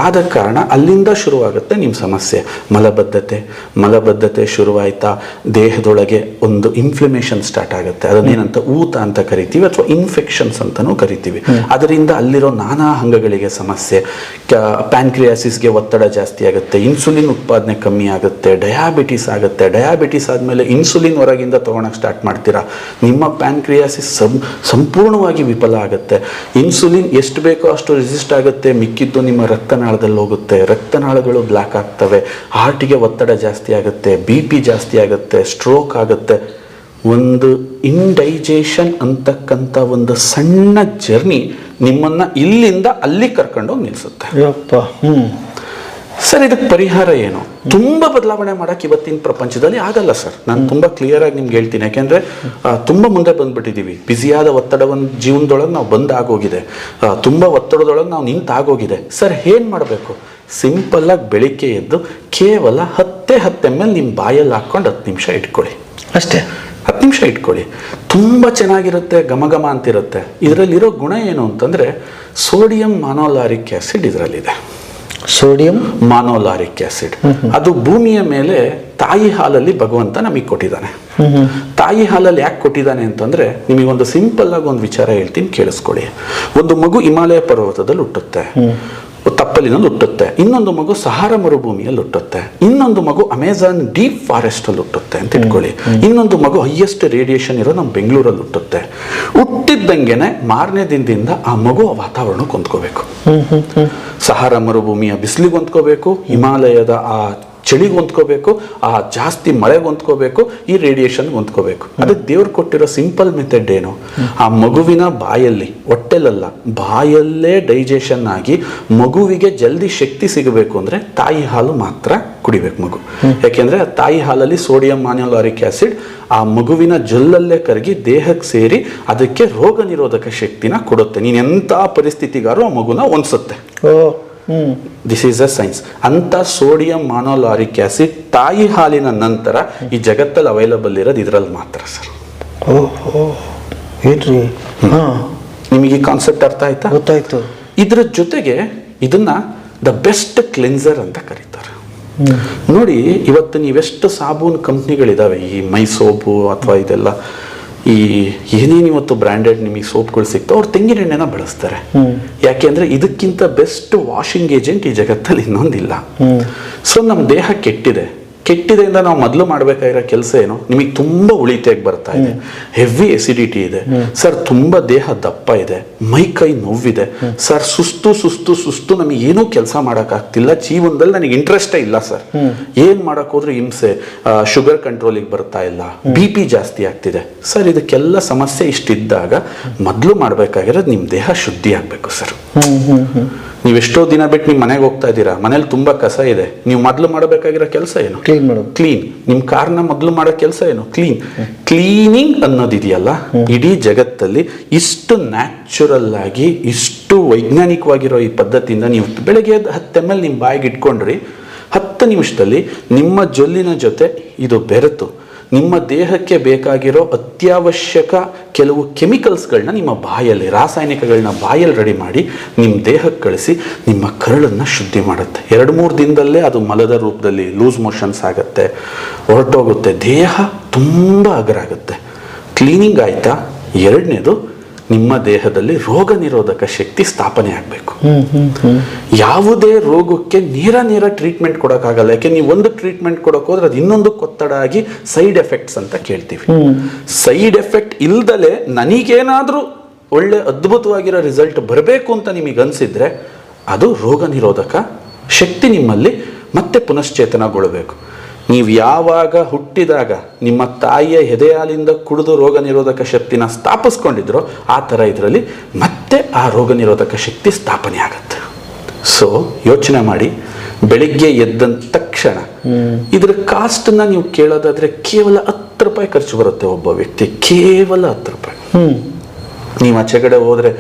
ಆದ ಕಾರಣ ಅಲ್ಲಿಂದ ಶುರುವಾಗುತ್ತೆ ನಿಮ್ಮ ಸಮಸ್ಯೆ. ಮಲಬದ್ಧತೆ ಶುರುವಾಯ್ತಾ, ದೇಹದೊಳಗೆ ಒಂದು ಇನ್ಫ್ಲಮೇಷನ್ ಸ್ಟಾರ್ಟ್ ಆಗುತ್ತೆ. ಅದನ್ನೇನಂತ ಊತ ಅಂತ ಕರಿತೀವಿ, ಅಥವಾ ಇನ್ಫೆಕ್ಷನ್ಸ್ ಅಂತಾನೂ ಕರಿತೀವಿ. ಅದರಿಂದ ಅಲ್ಲಿರೋ ನಾನಾ ಅಂಗಗಳಿಗೆ ಸಮಸ್ಯೆ. ಪ್ಯಾನ್ಕ್ರಿಯಾಸಿಸ್ಗೆ ಒತ್ತಡ ಜಾಸ್ತಿ ಆಗುತ್ತೆ, ಇನ್ಸುಲಿನ್ ಉತ್ಪಾದನೆ ಕಮ್ಮಿ ಆಗುತ್ತೆ, ಡಯಾಬಿಟಿಸ್ ಆಗುತ್ತೆ. ಡಯಾಬಿಟಿಸ್ ಆದಮೇಲೆ ಇನ್ಸುಲಿನ್ ಹೊರಗಿಂದ ತಗೊಳಕ್ ಸ್ಟಾರ್ಟ್ ಮಾಡ್ತೀರಾ, ನಿಮ್ಮ ಪ್ಯಾನ್ಕ್ರಿಯಾಸಿಸ್ ಸಂಪೂರ್ಣವಾಗಿ ವಿಫಲ ಆಗುತ್ತೆ. ಇನ್ಸುಲಿನ್ ಎಷ್ಟು ಬೇಕೋ ಅಷ್ಟು ರೆಸಿಸ್ಟ್ ಆಗುತ್ತೆ, ಮಿಕ್ಕಿದ್ದು ನಿಮ್ಮ ರಕ್ತನಾಳದಲ್ಲಿ ಹೋಗುತ್ತೆ, ರಕ್ತನಾಳಗಳು ಬ್ಲಾಕ್ ಆಗ್ತವೆ, ಹಾರ್ಟಿಗೆ ಒತ್ತಡ ಜಾಸ್ತಿ ಆಗುತ್ತೆ, BP ಜಾಸ್ತಿ ಆಗುತ್ತೆ, ಸ್ಟ್ರೋಕ್ ಆಗುತ್ತೆ. ಒಂದು ಇಂಡೈಜೇಷನ್ ಅಂತಕ್ಕಂಥ ಒಂದು ಸಣ್ಣ ಜರ್ನಿ ನಿಮ್ಮನ್ನ ಇಲ್ಲಿಂದ ಅಲ್ಲಿ ಕರ್ಕೊಂಡೋಗಿ ನಿಲ್ಲಿಸುತ್ತೆ. ಸರ್, ಇದಕ್ಕೆ ಪರಿಹಾರ ಏನು? ತುಂಬಾ ಬದಲಾವಣೆ ಮಾಡಕ್ಕೆ ಇವತ್ತಿನ ಪ್ರಪಂಚದಲ್ಲಿ ಆಗಲ್ಲ ಸರ್. ನಾನು ತುಂಬಾ ಕ್ಲಿಯರ್ ಆಗಿ ನಿಮ್ಗೆ ಹೇಳ್ತೀನಿ. ಯಾಕೆಂದ್ರೆ ತುಂಬಾ ಮುಂದೆ ಬಂದ್ಬಿಟ್ಟಿದೀವಿ. ಬಿಸಿಯಾದ ಒತ್ತಡವನ್ನು ಜೀವನದೊಳಗೆ ನಾವು ಬಂದಾಗೋಗಿದೆ, ತುಂಬಾ ಒತ್ತಡದೊಳಗೆ ನಾವು ನಿಂತಾಗೋಗಿದೆ. ಸರ್, ಏನ್ ಮಾಡಬೇಕು? ಸಿಂಪಲ್ ಆಗಿ ಬೆಳಿಗ್ಗೆ ಎದ್ದು ಕೇವಲ 10 ml ನಿಮ್ಮ ಬಾಯಲ್ಲಿ ಹಾಕೊಂಡು 10 ನಿಮಿಷ ಇಟ್ಕೊಳ್ಳಿ ಅಷ್ಟೇ. 10 ನಿಮಿಷ ಇಟ್ಕೊಳ್ಳಿ. ತುಂಬ ಚೆನ್ನಾಗಿರುತ್ತೆ, ಘಮ ಅಂತಿರುತ್ತೆ. ಇದರಲ್ಲಿರೋ ಗುಣ ಏನು ಅಂತಂದರೆ ಸೋಡಿಯಂ ಮಾನೋಲಾರಿಕ್ ಆ್ಯಸಿಡ್ ಇದರಲ್ಲಿದೆ. ಸೋಡಿಯಂ ಮಾನೋಲಾರಿಕ್ ಆ್ಯಸಿಡ್ ಅದು ಭೂಮಿಯ ಮೇಲೆ ತಾಯಿ ಹಾಲಲ್ಲಿ ಭಗವಂತ ನಮಗೆ ಕೊಟ್ಟಿದ್ದಾನೆ. ತಾಯಿ ಹಾಲಲ್ಲಿ ಯಾಕೆ ಕೊಟ್ಟಿದ್ದಾನೆ ಅಂತಂದರೆ, ನಿಮಗೊಂದು ಸಿಂಪಲ್ ಆಗಿ ಒಂದು ವಿಚಾರ ಹೇಳ್ತೀನಿ, ಕೇಳಿಸ್ಕೊಳ್ಳಿ. ಒಂದು ಮಗು ಹಿಮಾಲಯ ಪರ್ವತದಲ್ಲಿ ಹುಟ್ಟುತ್ತೆ, ತಪ್ಪಲಿನಲ್ಲಿ ಹುಟ್ಟುತ್ತೆ. ಇನ್ನೊಂದು ಮಗು ಸಹಾರಾ ಮರುಭೂಮಿಯಲ್ಲಿ ಹುಟ್ಟುತ್ತೆ. ಇನ್ನೊಂದು ಮಗು ಅಮೆಜಾನ್ ಡೀಪ್ ಫಾರೆಸ್ಟ್ ಅಲ್ಲಿ ಹುಟ್ಟುತ್ತೆ ಅಂತ ಇಟ್ಕೊಳ್ಳಿ. ಇನ್ನೊಂದು ಮಗು ಹೈಯೆಸ್ಟ್ ರೇಡಿಯೇಷನ್ ಇರೋ ನಮ್ಮ ಬೆಂಗಳೂರಲ್ಲಿ ಹುಟ್ಟುತ್ತೆ. ಹುಟ್ಟಿದ್ದಂಗೆನೆ ಮಾರನೇ ದಿನದಿಂದ ಆ ಮಗು ಆ ವಾತಾವರಣಕ್ಕೆ ಹೊಂದ್ಕೋಬೇಕು. ಸಹಾರಾ ಮರುಭೂಮಿಯ ಬಿಸಿಲಿಗೆ ಹೊಂದ್ಕೋಬೇಕು, ಹಿಮಾಲಯದ ಆ ಚಳಿಗೆ ಹೊಂದ್ಕೋಬೇಕು, ಆ ಜಾಸ್ತಿ ಮಳೆಗೆ ಹೊಂದ್ಕೋಬೇಕು, ಈ ರೇಡಿಯೇಷನ್ಗೆ ಹೊಂದ್ಕೋಬೇಕು. ಅದಕ್ಕೆ ದೇವ್ರು ಕೊಟ್ಟಿರೋ ಸಿಂಪಲ್ ಮೆಥಡ್ ಏನು? ಆ ಮಗುವಿನ ಬಾಯಲ್ಲಿ, ಹೊಟ್ಟೆಲಲ್ಲ, ಬಾಯಲ್ಲೇ ಡೈಜೆಷನ್ ಆಗಿ ಮಗುವಿಗೆ ಜಲ್ದಿ ಶಕ್ತಿ ಸಿಗಬೇಕು ಅಂದರೆ ತಾಯಿ ಹಾಲು ಮಾತ್ರ ಕುಡಿಬೇಕು ಮಗು. ಯಾಕೆಂದರೆ ತಾಯಿ ಹಾಲಲ್ಲಿ ಸೋಡಿಯಂ ಮಾನೋಲಾರಿಕ್ ಆ್ಯಸಿಡ್ ಆ ಮಗುವಿನ ಜೊಲ್ಲಲ್ಲೇ ಕರಗಿ ದೇಹಕ್ಕೆ ಸೇರಿ ಅದಕ್ಕೆ ರೋಗ ನಿರೋಧಕ ಶಕ್ತಿನ ಕೊಡುತ್ತೆ. ನೀನು ಎಂಥ ಪರಿಸ್ಥಿತಿಗಾರು ಆ ಮಗುನ ಹೊಂದಿಸುತ್ತೆ. This is a science. ಅಂತ ಸೋಡಿಯಂ ಮಾನೋಲಾರಿಕ್ ಆ್ಯಸಿಡ್ ತಾಯಿ ಹಾಲಿನ ನಂತರ ಈ ಜಗತ್ತಲ್ಲಿ ಅವೈಲಬಲ್ ಇರೋದು ಇದರಲ್ಲಿ ಮಾತ್ರ ಸರ್. ನಿಮಗೆ ಈ ಕಾನ್ಸೆಪ್ಟ್ ಅರ್ಥ ಆಯ್ತಾ? ಗೊತ್ತಾಯ್ತು. ಇದ್ರ ಜೊತೆಗೆ ಇದನ್ನ ದ ಬೆಸ್ಟ್ ಕ್ಲೆನ್ಸರ್ ಅಂತ ಕರೀತಾರೆ. ನೋಡಿ, ಇವತ್ತು ನೀವೆಷ್ಟು ಸಾಬೂನು ಕಂಪ್ನಿಗಳಿದಾವೆ, ಈ ಮೈ ಸೋಪು ಅಥವಾ ಇದೆಲ್ಲ, ಈ ಏನೇನು ಇವತ್ತು ಬ್ರ್ಯಾಂಡೆಡ್ ನಿಮಗೆ ಸೋಪ್ಗಳು ಸಿಗ್ತಾವೆ, ಅವ್ರು ತೆಂಗಿನ ಎಣ್ಣೆನ ಬಳಸ್ತಾರೆ. ಯಾಕೆಂದ್ರೆ ಇದಕ್ಕಿಂತ ಬೆಸ್ಟ್ ವಾಷಿಂಗ್ ಏಜೆಂಟ್ ಈ ಜಗತ್ತಲ್ಲಿ ಇನ್ನೊಂದಿಲ್ಲ. ಸೊ ನಮ್ಮ ದೇಹ ಕೆಟ್ಟಿದೆ. ಕೆಟ್ಟಿದೆಯಿಂದ ನಾವು ಮೊದಲು ಮಾಡಬೇಕಾಗಿರೋ ಕೆಲಸ ಏನು, ನಿಮಗೆ ತುಂಬಾ ಉಳಿತಾಗಿ ಬರ್ತಾ ಇದೆ, ಹೆವಿ ಎಸಿಡಿಟಿ ಇದೆ ಸರ್, ತುಂಬಾ ದೇಹ ದಪ್ಪ ಇದೆ, ಮೈ ಕೈ ನೋವಿದೆ ಸರ್, ಸುಸ್ತು ಸುಸ್ತು ಸುಸ್ತು, ನಮಗೆ ಏನೂ ಕೆಲಸ ಮಾಡೋಕ್ಕಾಗ್ತಿಲ್ಲ, ಜೀವನದಲ್ಲಿ ನನಗೆ ಇಂಟ್ರೆಸ್ಟೇ ಇಲ್ಲ ಸರ್, ಏನ್ ಮಾಡಕ್ ಹೋದ್ರೆ ಹಿಂಸೆ, ಶುಗರ್ ಕಂಟ್ರೋಲಿಗೆ ಬರ್ತಾ ಇಲ್ಲ, BP ಜಾಸ್ತಿ ಆಗ್ತಿದೆ ಸರ್, ಇದಕ್ಕೆಲ್ಲ ಸಮಸ್ಯೆ ಇಷ್ಟಿದ್ದಾಗ ಮೊದಲು ಮಾಡಬೇಕಾಗಿರೋದು ನಿಮ್ಮ ದೇಹ ಶುದ್ಧಿ ಆಗ್ಬೇಕು ಸರ್. ನೀವೆಷ್ಟೋ ದಿನ ಬಿಟ್ಟು ನಿಮ್ಮ ಮನೆಗೆ ಹೋಗ್ತಾ ಇದ್ದೀರಾ, ಮನೇಲಿ ತುಂಬಾ ಕಸ ಇದೆ, ನೀವು ಮೊದಲು ಮಾಡಬೇಕಾಗಿರೋ ಕೆಲಸ ಏನು, ಕ್ಲೀನ್ ಮಾಡೋದು. ಕ್ಲೀನ್. ನಿಮ್ಮ ಕಾರ್ನ ಮೊದಲು ಮಾಡೋ ಕೆಲಸ ಏನು, ಕ್ಲೀನ್. ಕ್ಲೀನಿಂಗ್ ಅನ್ನೋದಿದೆಯಲ್ಲ, ಇಡೀ ಜಗತ್ತಲ್ಲಿ ಇಷ್ಟು ನ್ಯಾಚುರಲ್ ಆಗಿ ಇಷ್ಟು ವೈಜ್ಞಾನಿಕವಾಗಿರೋ ಈ ಪದ್ಧತಿಯಿಂದ ನೀವು ಬೆಳಗ್ಗೆ 10 ml ನಿಮ್ಮ ಬಾಯಿಗೆ ಇಟ್ಕೊಂಡ್ರಿ, 10 ನಿಮಿಷದಲ್ಲಿ ನಿಮ್ಮ ಜೊಲ್ಲಿನ ಜೊತೆ ಇದು ಬೆರೆತು ನಿಮ್ಮ ದೇಹಕ್ಕೆ ಬೇಕಾಗಿರೋ ಅತ್ಯವಶ್ಯಕ ಕೆಲವು ಕೆಮಿಕಲ್ಸ್ಗಳನ್ನ ನಿಮ್ಮ ಬಾಯಲ್ಲಿ, ರಾಸಾಯನಿಕಗಳನ್ನ ಬಾಯಲ್ಲಿ ರೆಡಿ ಮಾಡಿ ನಿಮ್ಮ ದೇಹಕ್ಕೆ ಕಳಿಸಿ ನಿಮ್ಮ ಕರಳನ್ನು ಶುದ್ಧಿ ಮಾಡುತ್ತೆ. 2-3 ದಿನದಲ್ಲೇ ಅದು ಮಲದ ರೂಪದಲ್ಲಿ ಲೂಸ್ ಮೋಷನ್ಸ್ ಆಗುತ್ತೆ, ಹೊರಟೋಗುತ್ತೆ, ದೇಹ ತುಂಬ ಅಗರಾಗುತ್ತೆ. ಕ್ಲೀನಿಂಗ್ ಆಯ್ತಾ? 2ನೇದು, ನಿಮ್ಮ ದೇಹದಲ್ಲಿ ರೋಗ ನಿರೋಧಕ ಶಕ್ತಿ ಸ್ಥಾಪನೆ ಆಗಬೇಕು. ಯಾವುದೇ ರೋಗಕ್ಕೆ ನೇರ ಟ್ರೀಟ್ಮೆಂಟ್ ಕೊಡೋಕ್ಕಾಗಲ್ಲ. ಯಾಕೆ, ನೀವು ಒಂದು ಟ್ರೀಟ್ಮೆಂಟ್ ಕೊಡೋಕೆ ಹೋದ್ರೆ ಅದು ಇನ್ನೊಂದಕ್ಕೆ ಒತ್ತಡ ಆಗಿ ಸೈಡ್ ಎಫೆಕ್ಟ್ಸ್ ಅಂತ ಕೇಳ್ತೀವಿ. ಸೈಡ್ ಎಫೆಕ್ಟ್ ಇಲ್ದಲೆ ನನಗೇನಾದ್ರೂ ಒಳ್ಳೆ ಅದ್ಭುತವಾಗಿರೋ ರಿಸಲ್ಟ್ ಬರಬೇಕು ಅಂತ ನಿಮಗೆ ಅನ್ಸಿದ್ರೆ ಅದು ರೋಗ ನಿರೋಧಕ ಶಕ್ತಿ ನಿಮ್ಮಲ್ಲಿ ಮತ್ತೆ ಪುನಶ್ಚೇತನಗೊಳ್ಳಬೇಕು. ನೀವು ಯಾವಾಗ ಹುಟ್ಟಿದಾಗ ನಿಮ್ಮ ತಾಯಿಯ ಎದೆ ಹಾಲಿಂದ ಕುಡಿದು ರೋಗ ನಿರೋಧಕ ಶಕ್ತಿನ ಸ್ಥಾಪಿಸ್ಕೊಂಡಿದ್ರೋ ಆ ಥರ ಇದರಲ್ಲಿ ಮತ್ತೆ ಆ ರೋಗ ನಿರೋಧಕ ಶಕ್ತಿ ಸ್ಥಾಪನೆ ಆಗುತ್ತೆ. ಸೊ ಯೋಚನೆ ಮಾಡಿ, ಬೆಳಿಗ್ಗೆ ಎದ್ದಂತ ತಕ್ಷಣ ಇದ್ರ ಕಾಸ್ಟನ್ನ ನೀವು ಕೇಳೋದಾದ್ರೆ ಕೇವಲ 10 ರೂಪಾಯಿ ಖರ್ಚು ಬರುತ್ತೆ ಒಬ್ಬ ವ್ಯಕ್ತಿ, ಕೇವಲ 10 ರೂಪಾಯಿ. ನೀವು ಆಚೆಗಡೆ ಹೋದ್ರೆ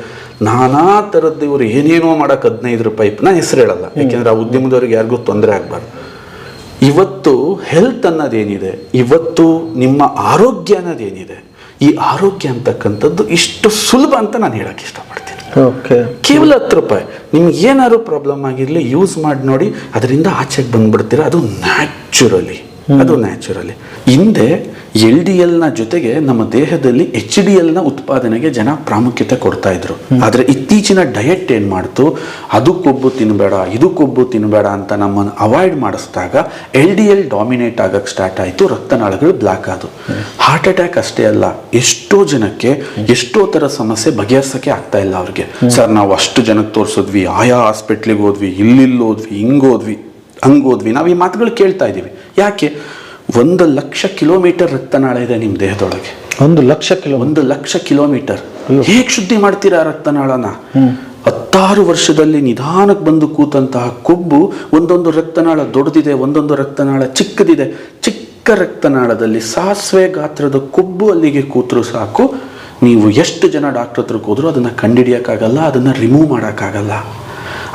ನಾನಾ ಥರದ್ದು ಇವರು ಏನೇನೋ ಮಾಡಕ್ಕೆ 15 ರೂಪಾಯಿ, ನಾನು ಹೆಸರು ಹೇಳಲ್ಲ ಯಾಕೆಂದ್ರೆ ಆ ಉದ್ಯಮದವ್ರಿಗೆ ಯಾರಿಗೂ ತೊಂದರೆ ಆಗಬಾರ್ದು. ಇವತ್ತು ಹೆಲ್ತ್ ಅನ್ನೋದೇನಿದೆ, ಇವತ್ತು ನಿಮ್ಮ ಆರೋಗ್ಯ ಅನ್ನೋದೇನಿದೆ, ಈ ಆರೋಗ್ಯ ಅಂತಕ್ಕಂಥದ್ದು ಇಷ್ಟು ಸುಲಭ ಅಂತ ನಾನು ಹೇಳಕ್ಕೆ ಇಷ್ಟಪಡ್ತೀನಿ. ಕೇವಲ 10 ರೂಪಾಯಿ ನಿಮ್ಗೆ ಏನಾದ್ರು ಪ್ರಾಬ್ಲಮ್ ಆಗಿರಲಿ ಯೂಸ್ ಮಾಡಿ ನೋಡಿ, ಅದರಿಂದ ಆಚೆಗೆ ಬಂದ್ಬಿಡ್ತೀರಾ. ಅದು ನ್ಯಾಚುರಲಿ. ಹಿಂದೆ LDL ನ ಜೊತೆಗೆ ನಮ್ಮ ದೇಹದಲ್ಲಿ HDL ನ ಉತ್ಪಾದನೆಗೆ ಜನ ಪ್ರಾಮುಖ್ಯತೆ ಕೊಡ್ತಾ ಇದ್ರು. ಆದ್ರೆ ಇತ್ತೀಚಿನ ಡಯಟ್ ಏನ್ ಮಾಡ್ತು, ಅದು ಕೊಬ್ಬು ತಿನ್ಬೇಡ, ಇದು ಕೊಬ್ಬು ತಿನ್ಬೇಡ ಅಂತ ನಮ್ಮನ್ನು ಅವಾಯ್ಡ್ ಮಾಡಿಸಿದಾಗ LDL ಡಾಮಿನೇಟ್ ಆಗಕ್ಕೆ ಸ್ಟಾರ್ಟ್ ಆಯ್ತು, ರಕ್ತನಾಳಗಳು ಬ್ಲಾಕ್ ಆದವು. ಹಾರ್ಟ್ ಅಟ್ಯಾಕ್ ಅಷ್ಟೇ ಅಲ್ಲ, ಎಷ್ಟೋ ಜನಕ್ಕೆ ಎಷ್ಟೋ ತರ ಸಮಸ್ಯೆ ಬಗೆಹರಿಸಕ್ಕೆ ಆಗ್ತಾ ಇಲ್ಲ ಅವ್ರಿಗೆ. ಸರ್ ನಾವು ಅಷ್ಟು ಜನಕ್ಕೆ ತೋರಿಸಿದ್ವಿ, ಆಯಾ ಹಾಸ್ಪಿಟ್ಲಿಗೆ ಹೋದ್ವಿ, ಇಲ್ಲಿಲ್ಲೋದ್ವಿ, ಹಂಗೋದ್ವಿ, ನಾವು ಈ ಮಾತುಗಳು ಕೇಳ್ತಾ ಇದೀವಿ. ಯಾಕೆ? 1,00,000 ಕಿಲೋಮೀಟರ್ ರಕ್ತನಾಳ ಇದೆ ನಿಮ್ಮ ದೇಹದೊಳಗೆ. 1,00,000 ಕಿಲೋಮೀಟರ್. ಹೇಗೆ ಶುದ್ಧಿ ಮಾಡ್ತೀರಾ ರಕ್ತನಾಳನ? 16 ವರ್ಷದಲ್ಲಿ ನಿಧಾನಕ್ಕೆ ಬಂದು ಕೂತಂತಹ ಕೊಬ್ಬು, ಒಂದೊಂದು ರಕ್ತನಾಳ ದೊಡ್ಡದಿದೆ, ಒಂದೊಂದು ರಕ್ತನಾಳ ಚಿಕ್ಕದಿದೆ. ಚಿಕ್ಕ ರಕ್ತನಾಳದಲ್ಲಿ ಸಾಸಿವೆ ಗಾತ್ರದ ಕೊಬ್ಬು ಅಲ್ಲಿಗೆ ಕೂತ್ರು ಸಾಕು, ನೀವು ಎಷ್ಟು ಜನ ಡಾಕ್ಟರ್ ಹತ್ರಕ್ಕೆ ಹೋದ್ರೂ ಅದನ್ನು ಕಂಡುಹಿಡಿಯೋಕ್ಕಾಗಲ್ಲ, ಅದನ್ನು ರಿಮೂವ್ ಮಾಡೋಕ್ಕಾಗಲ್ಲ.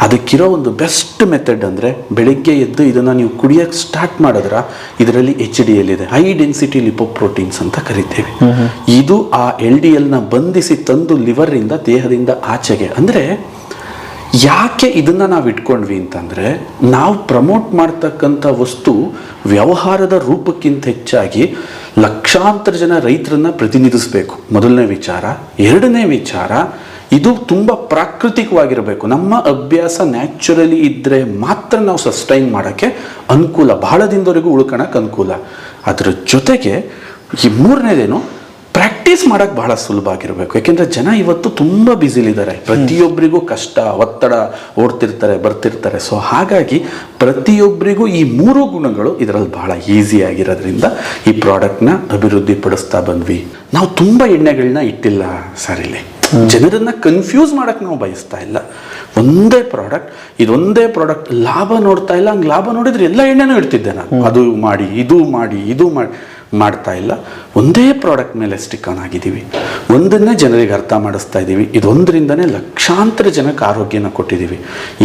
ಅದಕ್ಕಿರೋ ಒಂದು ಬೆಸ್ಟ್ ಮೆಥಡ್ ಅಂದರೆ, ಬೆಳಿಗ್ಗೆ ಎದ್ದು ಇದನ್ನು ನೀವು ಕುಡಿಯೋಕ್ಕೆ ಸ್ಟಾರ್ಟ್ ಮಾಡಿದ್ರೆ ಇದರಲ್ಲಿ HDL ಇದೆ, ಹೈ ಡೆನ್ಸಿಟಿ ಲಿಪೋಪ್ರೋಟೀನ್ಸ್ ಅಂತ ಕರಿತೇವೆ. ಇದು ಆ LDLನ ಬಂಧಿಸಿ ತಂದು ಲಿವರಿಂದ, ದೇಹದಿಂದ ಆಚೆಗೆ. ಅಂದರೆ ಯಾಕೆ ಇದನ್ನು ನಾವು ಇಟ್ಕೊಂಡ್ವಿ ಅಂತಂದರೆ, ನಾವು ಪ್ರಮೋಟ್ ಮಾಡ್ತಕ್ಕಂಥ ವಸ್ತು ವ್ಯವಹಾರದ ರೂಪಕ್ಕಿಂತ ಹೆಚ್ಚಾಗಿ ಲಕ್ಷಾಂತರ ಜನ ರೈತರನ್ನ ಪ್ರತಿನಿಧಿಸಬೇಕು, ಮೊದಲನೇ ವಿಚಾರ. 2ನೇ ವಿಚಾರ, ಇದು ತುಂಬ ಪ್ರಾಕೃತಿಕವಾಗಿರಬೇಕು. ನಮ್ಮ ಅಭ್ಯಾಸ ನ್ಯಾಚುರಲಿ ಇದ್ದರೆ ಮಾತ್ರ ನಾವು ಸಸ್ಟೈನ್ ಮಾಡೋಕ್ಕೆ ಅನುಕೂಲ, ಬಹಳ ದಿನದವರೆಗೂ ಉಳ್ಕೊಳಕ್ಕೆ ಅನುಕೂಲ. ಅದರ ಜೊತೆಗೆ ಈ 3ನೇದೇನು, ಪ್ರಾಕ್ಟೀಸ್ ಮಾಡೋಕ್ಕೆ ಬಹಳ ಸುಲಭ ಆಗಿರಬೇಕು. ಯಾಕೆಂದರೆ ಜನ ಇವತ್ತು ತುಂಬ ಬ್ಯುಸಿಲಿದ್ದಾರೆ, ಪ್ರತಿಯೊಬ್ಬರಿಗೂ ಕಷ್ಟ, ಒತ್ತಡ, ಓಡ್ತಿರ್ತಾರೆ, ಬರ್ತಿರ್ತಾರೆ. ಸೊ ಹಾಗಾಗಿ ಪ್ರತಿಯೊಬ್ಬರಿಗೂ ಈ 3 ಗುಣಗಳು ಇದರಲ್ಲಿ ಬಹಳ ಈಸಿ ಆಗಿರೋದ್ರಿಂದ ಈ ಪ್ರಾಡಕ್ಟ್ನ ಅಭಿವೃದ್ಧಿ ಪಡಿಸ್ತಾ ಬಂದ್ವಿ. ನಾವು ತುಂಬ ಎಣ್ಣೆಗಳನ್ನ ಇಟ್ಟಿಲ್ಲ ಸರ್, ಇಲ್ಲಿ ಜನರನ್ನ ಕನ್ಫ್ಯೂಸ್ ಮಾಡಕ್ಕೆ ನಾವು ಬಯಸ್ತಾ ಇಲ್ಲ. ಒಂದೇ ಪ್ರಾಡಕ್ಟ್, ಇದೊಂದೇ ಪ್ರಾಡಕ್ಟ್, ಲಾಭ ನೋಡ್ತಾ ಇಲ್ಲ. ಹಂಗೆ ಲಾಭ ನೋಡಿದ್ರೆ ಎಲ್ಲ ಎಣ್ಣೆನೂ ಇಡ್ತಿದ್ದೆ ನಾನು, ಅದು ಮಾಡಿ ಇದು ಮಾಡ್ತಾ ಇಲ್ಲ. ಒಂದೇ ಪ್ರಾಡಕ್ಟ್ ಮೇಲೆ ಸ್ಟಿಕ್ ಆನ್ ಆಗಿದ್ದೀವಿ, ಒಂದನ್ನೇ ಜನರಿಗೆ ಅರ್ಥ ಮಾಡಿಸ್ತಾ ಇದ್ದೀವಿ. ಇದೊಂದರಿಂದನೇ ಲಕ್ಷಾಂತರ ಜನಕ್ಕೆ ಆರೋಗ್ಯನ ಕೊಟ್ಟಿದ್ದೀವಿ.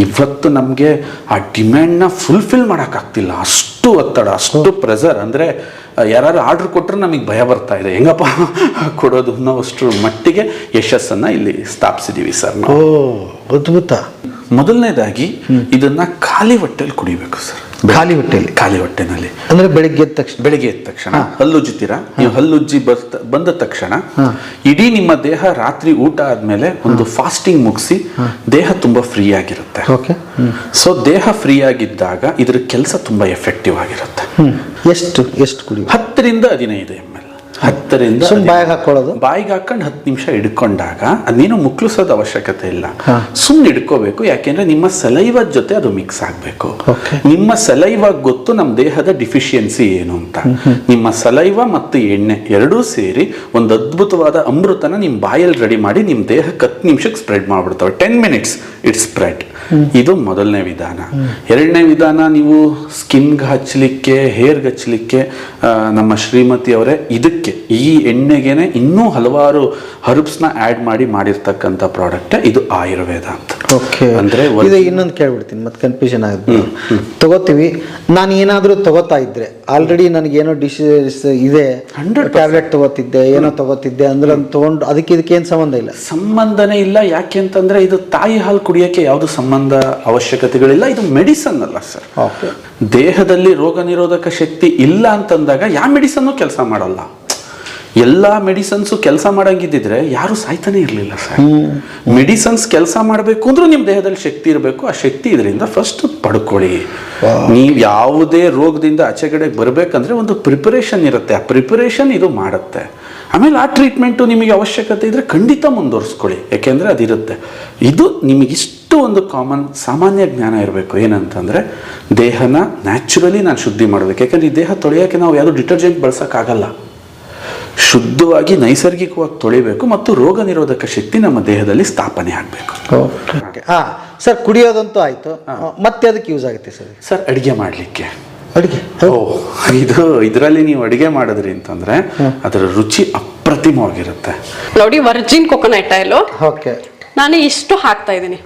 ಇವತ್ತು ನಮಗೆ ಆ ಡಿಮ್ಯಾಂಡ್ನ ಫುಲ್ಫಿಲ್ ಮಾಡೋಕ್ಕಾಗ್ತಿಲ್ಲ, ಅಷ್ಟು ಒತ್ತಡ, ಅಷ್ಟು ಪ್ರೆಸರ್. ಅಂದರೆ ಯಾರು ಆರ್ಡ್ರ್ ಕೊಟ್ಟರೆ ನಮಗೆ ಭಯ ಬರ್ತಾ ಇದೆ, ಹೆಂಗಪ್ಪ ಕೊಡೋದು ಅನ್ನೋ ಅಷ್ಟರ ಮಟ್ಟಿಗೆ ಯಶಸ್ಸನ್ನು ಇಲ್ಲಿ ಸ್ಥಾಪಿಸಿದ್ದೀವಿ ಸರ್ ನಾವು. ಅದ್ಭುತ. ಮೊದಲನೇದಾಗಿ ಇದನ್ನ ಖಾಲಿ ಹೊಟ್ಟೆಲಿ ಕುಡಿಬೇಕು ಸರ್. ಖಾಲಿ ಹೊಟ್ಟೆನಲ್ಲಿ ಅಂದ್ರೆ ಬೆಳಿಗ್ಗೆ ಎದ್ದ ತಕ್ಷಣ ಹಲ್ಲುಜ್ಜುತ್ತೀರಾ ನೀವು. ಹಲ್ಲುಜ್ಜಿ ಬಂದ ತಕ್ಷಣ ಇಡೀ ನಿಮ್ಮ ದೇಹ ರಾತ್ರಿ ಊಟ ಆದ್ಮೇಲೆ ಒಂದು ಫಾಸ್ಟಿಂಗ್ ಮುಗಿಸಿ ದೇಹ ತುಂಬಾ ಫ್ರೀ ಆಗಿರುತ್ತೆ. ಸೊ ದೇಹ ಫ್ರೀ ಆಗಿದ್ದಾಗ ಇದ್ರ ಕೆಲಸ ತುಂಬಾ ಎಫೆಕ್ಟಿವ್ ಆಗಿರುತ್ತೆ. ಎಷ್ಟು ಎಷ್ಟು ಕುಡಿ? 10-15 ml. 10ರಿಂದ ಸುಮ್ಮನೆ ಬಾಯಿಗೆ ಹಾಕೊಳ್ಳೋದು, ಬಾಯಿಗೆ ಹಾಕೊಂಡು 10 ನಿಮಿಷ ಹಿಡ್ಕೊಂಡಾಗ ಅದೇನು ಮುಕ್ಳಿಸೋದು ಅವಶ್ಯಕತೆ ಇಲ್ಲ, ಸುಮ್ಮನೆ ಹಿಡ್ಕೋಬೇಕು. ಯಾಕೆಂದ್ರೆ ನಿಮ್ಮ ಸಲೈವದ ಜೊತೆ ಅದು ಮಿಕ್ಸ್ ಆಗಬೇಕು. ನಿಮ್ಮ ಸಲೈವ ಗೊತ್ತು ನಮ್ಮ ದೇಹದ ಡಿಫಿಷಿಯನ್ಸಿ ಏನು ಅಂತ. ನಿಮ್ಮ ಸಲೈವ ಮತ್ತು ಎಣ್ಣೆ ಎರಡೂ ಸೇರಿ ಒಂದು ಅದ್ಭುತವಾದ ಅಮೃತನ ನಿಮ್ಮ ಬಾಯಲ್ಲಿ ರೆಡಿ ಮಾಡಿ ನಿಮ್ಮ ದೇಹಕ್ಕೆ 10 ನಿಮಿಷಕ್ಕೆ ಸ್ಪ್ರೆಡ್ ಮಾಡ್ಬಿಡ್ತವೆ. 10 minutes it's spread. ಇದು ಮೊದಲನೇ ವಿಧಾನ. ಎರಡನೇ ವಿಧಾನ, ನೀವು ಸ್ಕಿನ್ಗೆ ಹಚ್ಚಲಿಕ್ಕೆ, ಹೇರ್ಗೆ ಹಚ್ಚಲಿಕ್ಕೆ, ನಮ್ಮ ಶ್ರೀಮತಿ ಅವರೇ ಇದಕ್ಕೆ ಈ ಎಣ್ಣೆಗೆನೆ ಇನ್ನೂ ಹಲವಾರು ಹರ್ಬ್ಸ್ನ ಆ್ಯಡ್ ಮಾಡಿ ಮಾಡಿರ್ತಕ್ಕಂಥ ಪ್ರಾಡಕ್ಟ್ ಇದು ಆಯುರ್ವೇದ ಅಂತ. ಅಂದ್ರೆ ಇದು ಇನ್ನೊಂದು ಕೇಳ್ಬಿಡ್ತೀನಿ, ಮತ್ತೆ ಕನ್ಫ್ಯೂಷನ್ ಆಗುತ್ತೆ. ತಗೋತೀವಿ, ನಾನು ಏನಾದರೂ ತಗೋತಾ ಇದ್ರೆ ಆಲ್ರೆಡಿ ನನಗೇನೋ ಡಿಸೀಸ್ ಇದೆ, ಟ್ಯಾಬ್ಲೆಟ್ ತಗೋತಿದ್ದೆ, ಏನೋ ತಗೋತಿದ್ದೆ ಅಂದ್ರೆ ತಗೊಂಡು ಅದಕ್ಕೆ ಇದಕ್ಕೆ ಏನು ಸಂಬಂಧ ಇಲ್ಲ? ಸಂಬಂಧನೇ ಇಲ್ಲ. ಯಾಕೆ ಅಂತಂದ್ರೆ ಇದು ತಾಯಿ ಹಾಲು ಕುಡಿಯೋಕ್ಕೆ ಯಾವುದು ಸಂಬಂಧ ಅವಶ್ಯಕತೆಗಳಿಲ್ಲ. ಇದು ಮೆಡಿಸನ್ ಅಲ್ಲ ಸರ್. ದೇಹದಲ್ಲಿ ರೋಗ ನಿರೋಧಕ ಶಕ್ತಿ ಇಲ್ಲ ಅಂತಂದಾಗ ಯಾವ ಮೆಡಿಸನ್ನು ಕೆಲಸ ಮಾಡಲ್ಲ. ಎಲ್ಲ ಮೆಡಿಸನ್ಸು ಕೆಲಸ ಮಾಡಂಗಿದ್ದಿದ್ರೆ ಯಾರು ಸಾಯ್ತಾನೆ ಇರಲಿಲ್ಲ ಸರ್. ಮೆಡಿಸನ್ಸ್ ಕೆಲಸ ಮಾಡಬೇಕು ಅಂದ್ರೂ ನಿಮ್ಮ ದೇಹದಲ್ಲಿ ಶಕ್ತಿ ಇರಬೇಕು. ಆ ಶಕ್ತಿ ಇದರಿಂದ ಫಸ್ಟ್ ಪಡ್ಕೊಳ್ಳಿ. ನೀವು ಯಾವುದೇ ರೋಗದಿಂದ ಆಚೆಗಡೆಗೆ ಬರಬೇಕಂದ್ರೆ ಒಂದು ಪ್ರಿಪರೇಷನ್ ಇರುತ್ತೆ. ಆ ಪ್ರಿಪರೇಷನ್ ಇದು ಮಾಡುತ್ತೆ. ಆಮೇಲೆ ಆ ಟ್ರೀಟ್ಮೆಂಟು ನಿಮಗೆ ಅವಶ್ಯಕತೆ ಇದ್ದರೆ ಖಂಡಿತ ಮುಂದುವರಿಸ್ಕೊಳ್ಳಿ. ಯಾಕೆಂದರೆ ಅದಿರುತ್ತೆ. ಇದು ನಿಮಗಿಷ್ಟು ಒಂದು ಸಾಮಾನ್ಯ ಜ್ಞಾನ ಇರಬೇಕು. ಏನಂತಂದರೆ ದೇಹನ ನ್ಯಾಚುರಲಿ ನಾನು ಶುದ್ಧಿ ಮಾಡಬೇಕು. ಯಾಕೆಂದರೆ ಈ ದೇಹ ತೊಳೆಯೋಕ್ಕೆ ನಾವು ಯಾವುದೂ ಡಿಟರ್ಜೆಂಟ್ ಬಳಸೋಕ್ಕಾಗಲ್ಲ. ಶುದ್ಧವಾಗಿ ನೈಸರ್ಗಿಕವಾಗಿ ತೊಳಿಬೇಕು ಮತ್ತು ರೋಗ ನಿರೋಧಕ ಶಕ್ತಿ ನಮ್ಮ ದೇಹದಲ್ಲಿ ಸ್ಥಾಪನೆ ಆಗಬೇಕು. ಸರ್, ಕುಡಿಯೋದಂತೂ ಆಯ್ತು, ಮತ್ತೆ ಅದಕ್ಕೆ ಯೂಸ್ ಆಗುತ್ತೆ ಸರ್? ಸರ್, ಅಡುಗೆ ಮಾಡಲಿಕ್ಕೆ. ಅಡುಗೆ ಇದರಲ್ಲಿ ನೀವು ಅಡುಗೆ ಮಾಡಿದ್ರಿ ಅಂತಂದ್ರೆ ಅದರ ರುಚಿ ಅಪ್ರತಿಮವಾಗಿರುತ್ತೆ. ನೋಡಿ, ವರ್ಜಿನ್ ಕೊಕೊನಟ್ ಆಯಿಲ್ ಓಕೆ, ನಾನು ಇಷ್ಟು ಹಾಕ್ತಾ ಇದ್ದೀನಿ.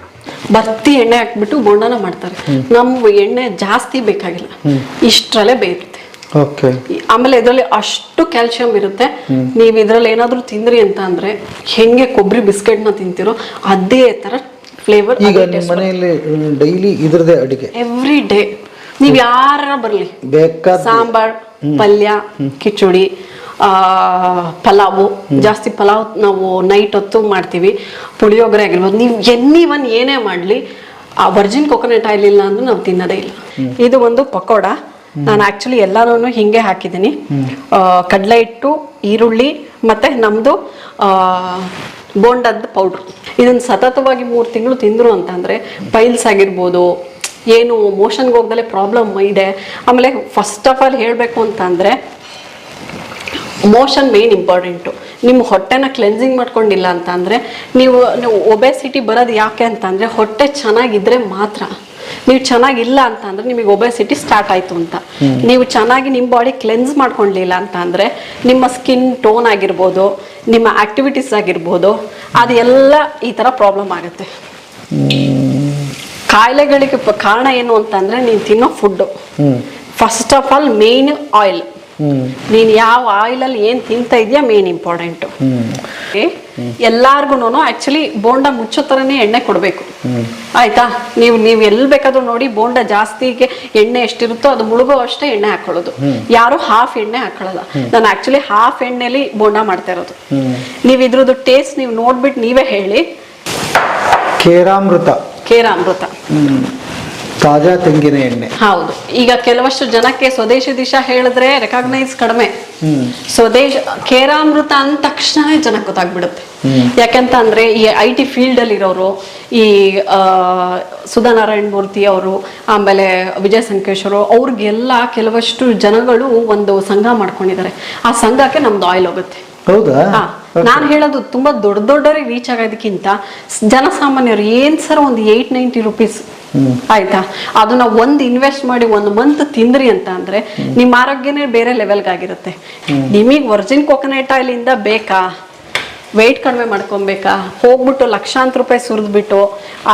ಬರ್ತಿ ಎಣ್ಣೆ ಹಾಕ್ಬಿಟ್ಟು ಬೋಂಡನ ಮಾಡ್ತಾರೆ. ನಮ್ಗೆ ಎಣ್ಣೆ ಜಾಸ್ತಿ ಬೇಕಾಗಿಲ್ಲ, ಇಷ್ಟರಲ್ಲೇ ಬೇಯುತ್ತೆ. ಆಮೇಲೆ ಇದರಲ್ಲಿ ಅಷ್ಟು ಕ್ಯಾಲ್ಸಿಯಂ ಇರುತ್ತೆ. ನೀವು ಇದ್ರಲ್ಲಿ ಏನಾದ್ರೂ ತಿಂದ್ರಿ ಅಂತ ಅಂದ್ರೆ ಹೆಂಗೆ ಕೊಬ್ಬರಿ ಬಿಸ್ಕೆಟ್ ನ ತಿಂತಿರೋ ಅದೇ ತರ ಫ್ಲೇವರ್. ಈಗ ನಿಮ್ಮ ಮನೆಯಲ್ಲಿ ಡೈಲಿ ಇದ್ರದೇ ಅಡುಗೆ ಎವ್ರಿ ಡೇ. ನೀವ್ ಯಾರ ಬರ್ಲಿ, ಸಾಂಬಾರ್, ಪಲ್ಯ, ಕಿಚಡಿ, ಪಲಾವು, ಜಾಸ್ತಿ ಪಲಾವ್ ನಾವು ನೈಟ್ ಹೊತ್ತು ಮಾಡ್ತೀವಿ. ಪುಳಿಯೋಗರೆ ಆಗಿರ್ಬೋದು, ನೀವು ಎನಿವನ್ ಏನೇ ಮಾಡ್ಲಿ ಆ ವರ್ಜಿನ್ ಕೊಕೊನಟ್ ಆಯಿಲ್ ಇಲ್ಲ ಅಂದ್ರೆ ನಾವು ತಿನ್ನೋದೇ ಇಲ್ಲ. ಇದು ಒಂದು ಪಕೋಡ. ನಾನು ಆಕ್ಚುಲಿ ಎಲ್ಲಾನು ಹಿಂಗೆ ಹಾಕಿದ್ದೀನಿ. ಕಡಲೆ ಹಿಟ್ಟು, ಈರುಳ್ಳಿ ಮತ್ತೆ ನಮ್ದು ಬೋಂಡದ ಪೌಡ್ರ್. ಇದನ್ನ ಸತತವಾಗಿ 3 ತಿಂಗಳು ತಿಂದ್ರು ಅಂತಂದ್ರೆ ಪೈಲ್ಸ್ ಆಗಿರ್ಬೋದು, ಏನು ಮೋಷನ್ಗೆ ಹೋಗ್ದಲ್ಲೇ ಪ್ರಾಬ್ಲಮ್ ಇದೆ. ಆಮೇಲೆ ಫಸ್ಟ್ ಆಫ್ ಆಲ್ ಹೇಳಬೇಕು ಅಂತಂದ್ರೆ ಮೋಷನ್ ಮೇನ್ ಇಂಪಾರ್ಟೆಂಟು. ನಿಮ್ಮ ಹೊಟ್ಟೆನ ಕ್ಲೆನ್ಸಿಂಗ್ ಮಾಡ್ಕೊಂಡಿಲ್ಲ ಅಂತ ಅಂದರೆ ನೀವು ಒಬೆಸಿಟಿ ಬರೋದು ಯಾಕೆ ಅಂತಂದರೆ ಹೊಟ್ಟೆ ಚೆನ್ನಾಗಿದ್ರೆ ಮಾತ್ರ. ನೀವು ಚೆನ್ನಾಗಿಲ್ಲ ಅಂತ ಅಂದ್ರೆ ನಿಮಗೆ ಒಬೆಸಿಟಿ ಸ್ಟಾರ್ಟ್ ಆಯಿತು ಅಂತ. ನೀವು ಚೆನ್ನಾಗಿ ನಿಮ್ಮ ಬಾಡಿ ಕ್ಲೆನ್ಸ್ ಮಾಡ್ಕೊಳ್ಳಿಲ್ಲ ಅಂತ ಅಂದರೆ ನಿಮ್ಮ ಸ್ಕಿನ್ ಟೋನ್ ಆಗಿರ್ಬೋದು, ನಿಮ್ಮ ಆಕ್ಟಿವಿಟೀಸ್ ಆಗಿರ್ಬೋದು, ಅದೆಲ್ಲ ಈ ಥರ ಪ್ರಾಬ್ಲಮ್ ಆಗುತ್ತೆ. ಕಾಯಿಲೆಗಳಿಗೆ ಕಾರಣ ಏನು ಅಂತಂದರೆ ನೀನು ತಿನ್ನೋ food. First of all main oil. ನೀನು ಯಾವ ಆಯಿಲಲ್ಲಿ ಏನು ತಿಂತಾ ಇದೆಯಾ ಮೇನ್ ಇಂಪಾರ್ಟೆಂಟು. ಎಲ್ಲಾರ್ಗು ಆಕ್ಚುಲಿ ಬೋಂಡ ಮುಚ್ಚೋ ಥರನೇ ಎಣ್ಣೆ ಕೊಡಬೇಕು, ಆಯ್ತಾ? ನೀವು ಎಲ್ಲಿ ಬೇಕಾದ್ರೂ ನೋಡಿ, ಬೋಂಡ ಜಾಸ್ತಿಗೆ ಎಣ್ಣೆ ಎಷ್ಟಿರುತ್ತೋ ಅದು ಮುಳುಗೋ ಅಷ್ಟೇ ಎಣ್ಣೆ ಹಾಕೊಳ್ಳೋದು. ಯಾರು ಹಾಫ್ ಎಣ್ಣೆ ಹಾಕೊಳ್ಳಲ್ಲ. ನಾನು ಆಕ್ಚುಲಿ ಹಾಫ್ ಎಣ್ಣೆಲಿ ಬೋಂಡ ಮಾಡ್ತಾ ಇರೋದು. ನೀವು ಇದ್ರದ್ದು ಟೇಸ್ಟ್ ನೀವು ನೋಡ್ಬಿಟ್ಟು ನೀವೇ ಹೇಳಿ. ಕೇರಾಮೃತ ತಾಜಾ ತೆಂಗಿನ ಎಣ್ಣೆ. ಹೌದು. ಈಗ ಕೆಲವಷ್ಟು ಜನಕ್ಕೆ ಸ್ವದೇಶಿ ದಿಶಾ ಹೇಳಿದ್ರೆ ರೆಕಾಗ್ನೈಸ್ ಕಡಿಮೆ. ಕೇರಾಮೃತ ಅಂದ ತಕ್ಷಣ ಜನಕ್ಕೆ ಗೊತ್ತಾಗ್ಬಿಡುತ್ತೆ. ಯಾಕಂತ ಅಂದ್ರೆ ಈ IT ಫೀಲ್ಡ್ ಅಲ್ಲಿ ಇರೋರು, ಈ ಸುಧಾ ನಾರಾಯಣ ಮೂರ್ತಿ ಅವರು, ಆಮೇಲೆ ವಿಜಯ ಸಂಕೇಶ್ವರು, ಅವ್ರಿಗೆಲ್ಲ ಕೆಲವಷ್ಟು ಜನಗಳು ಒಂದು ಸಂಘ ಮಾಡ್ಕೊಂಡಿದ್ದಾರೆ. ಆ ಸಂಘಕ್ಕೆ ನಮ್ದು ಆಯಿಲ್ ಹೋಗುತ್ತೆ. ಹೌದಾ? ನಾನು ಹೇಳೋದು ತುಂಬಾ ದೊಡ್ಡವರಿಗೆ ರೀಚ್ ಆಗೋದಕ್ಕಿಂತ ಜನಸಾಮಾನ್ಯರು ಏನ್ ಸರ್ ಒಂದು 890 ರೂಪೀಸ್, ಆಯ್ತಾ? ಅದನ್ನ ಒಂದು ಇನ್ವೆಸ್ಟ್ ಮಾಡಿ 1 ಮಂತ್ ತಿಂದ್ರಿ ಅಂತ ಅಂದ್ರೆ ನಿಮ್ಮ ಆರೋಗ್ಯನೇ ಬೇರೆ ಲೆವೆಲ್ಗಾಗಿರುತ್ತೆ. ನಿಮಗೆ ವರ್ಜಿನ್ ಕೊಕೊನಟ್ ಆಯಿಲ್ ಇಂದ ಬೇಕಾ, ವೆಯ್ಟ್ ಕಡಿಮೆ ಮಾಡ್ಕೊಬೇಕಾ, ಹೋಗ್ಬಿಟ್ಟು ಲಕ್ಷಾಂತರ ರೂಪಾಯಿ ಸುರಿದ್ಬಿಟ್ಟು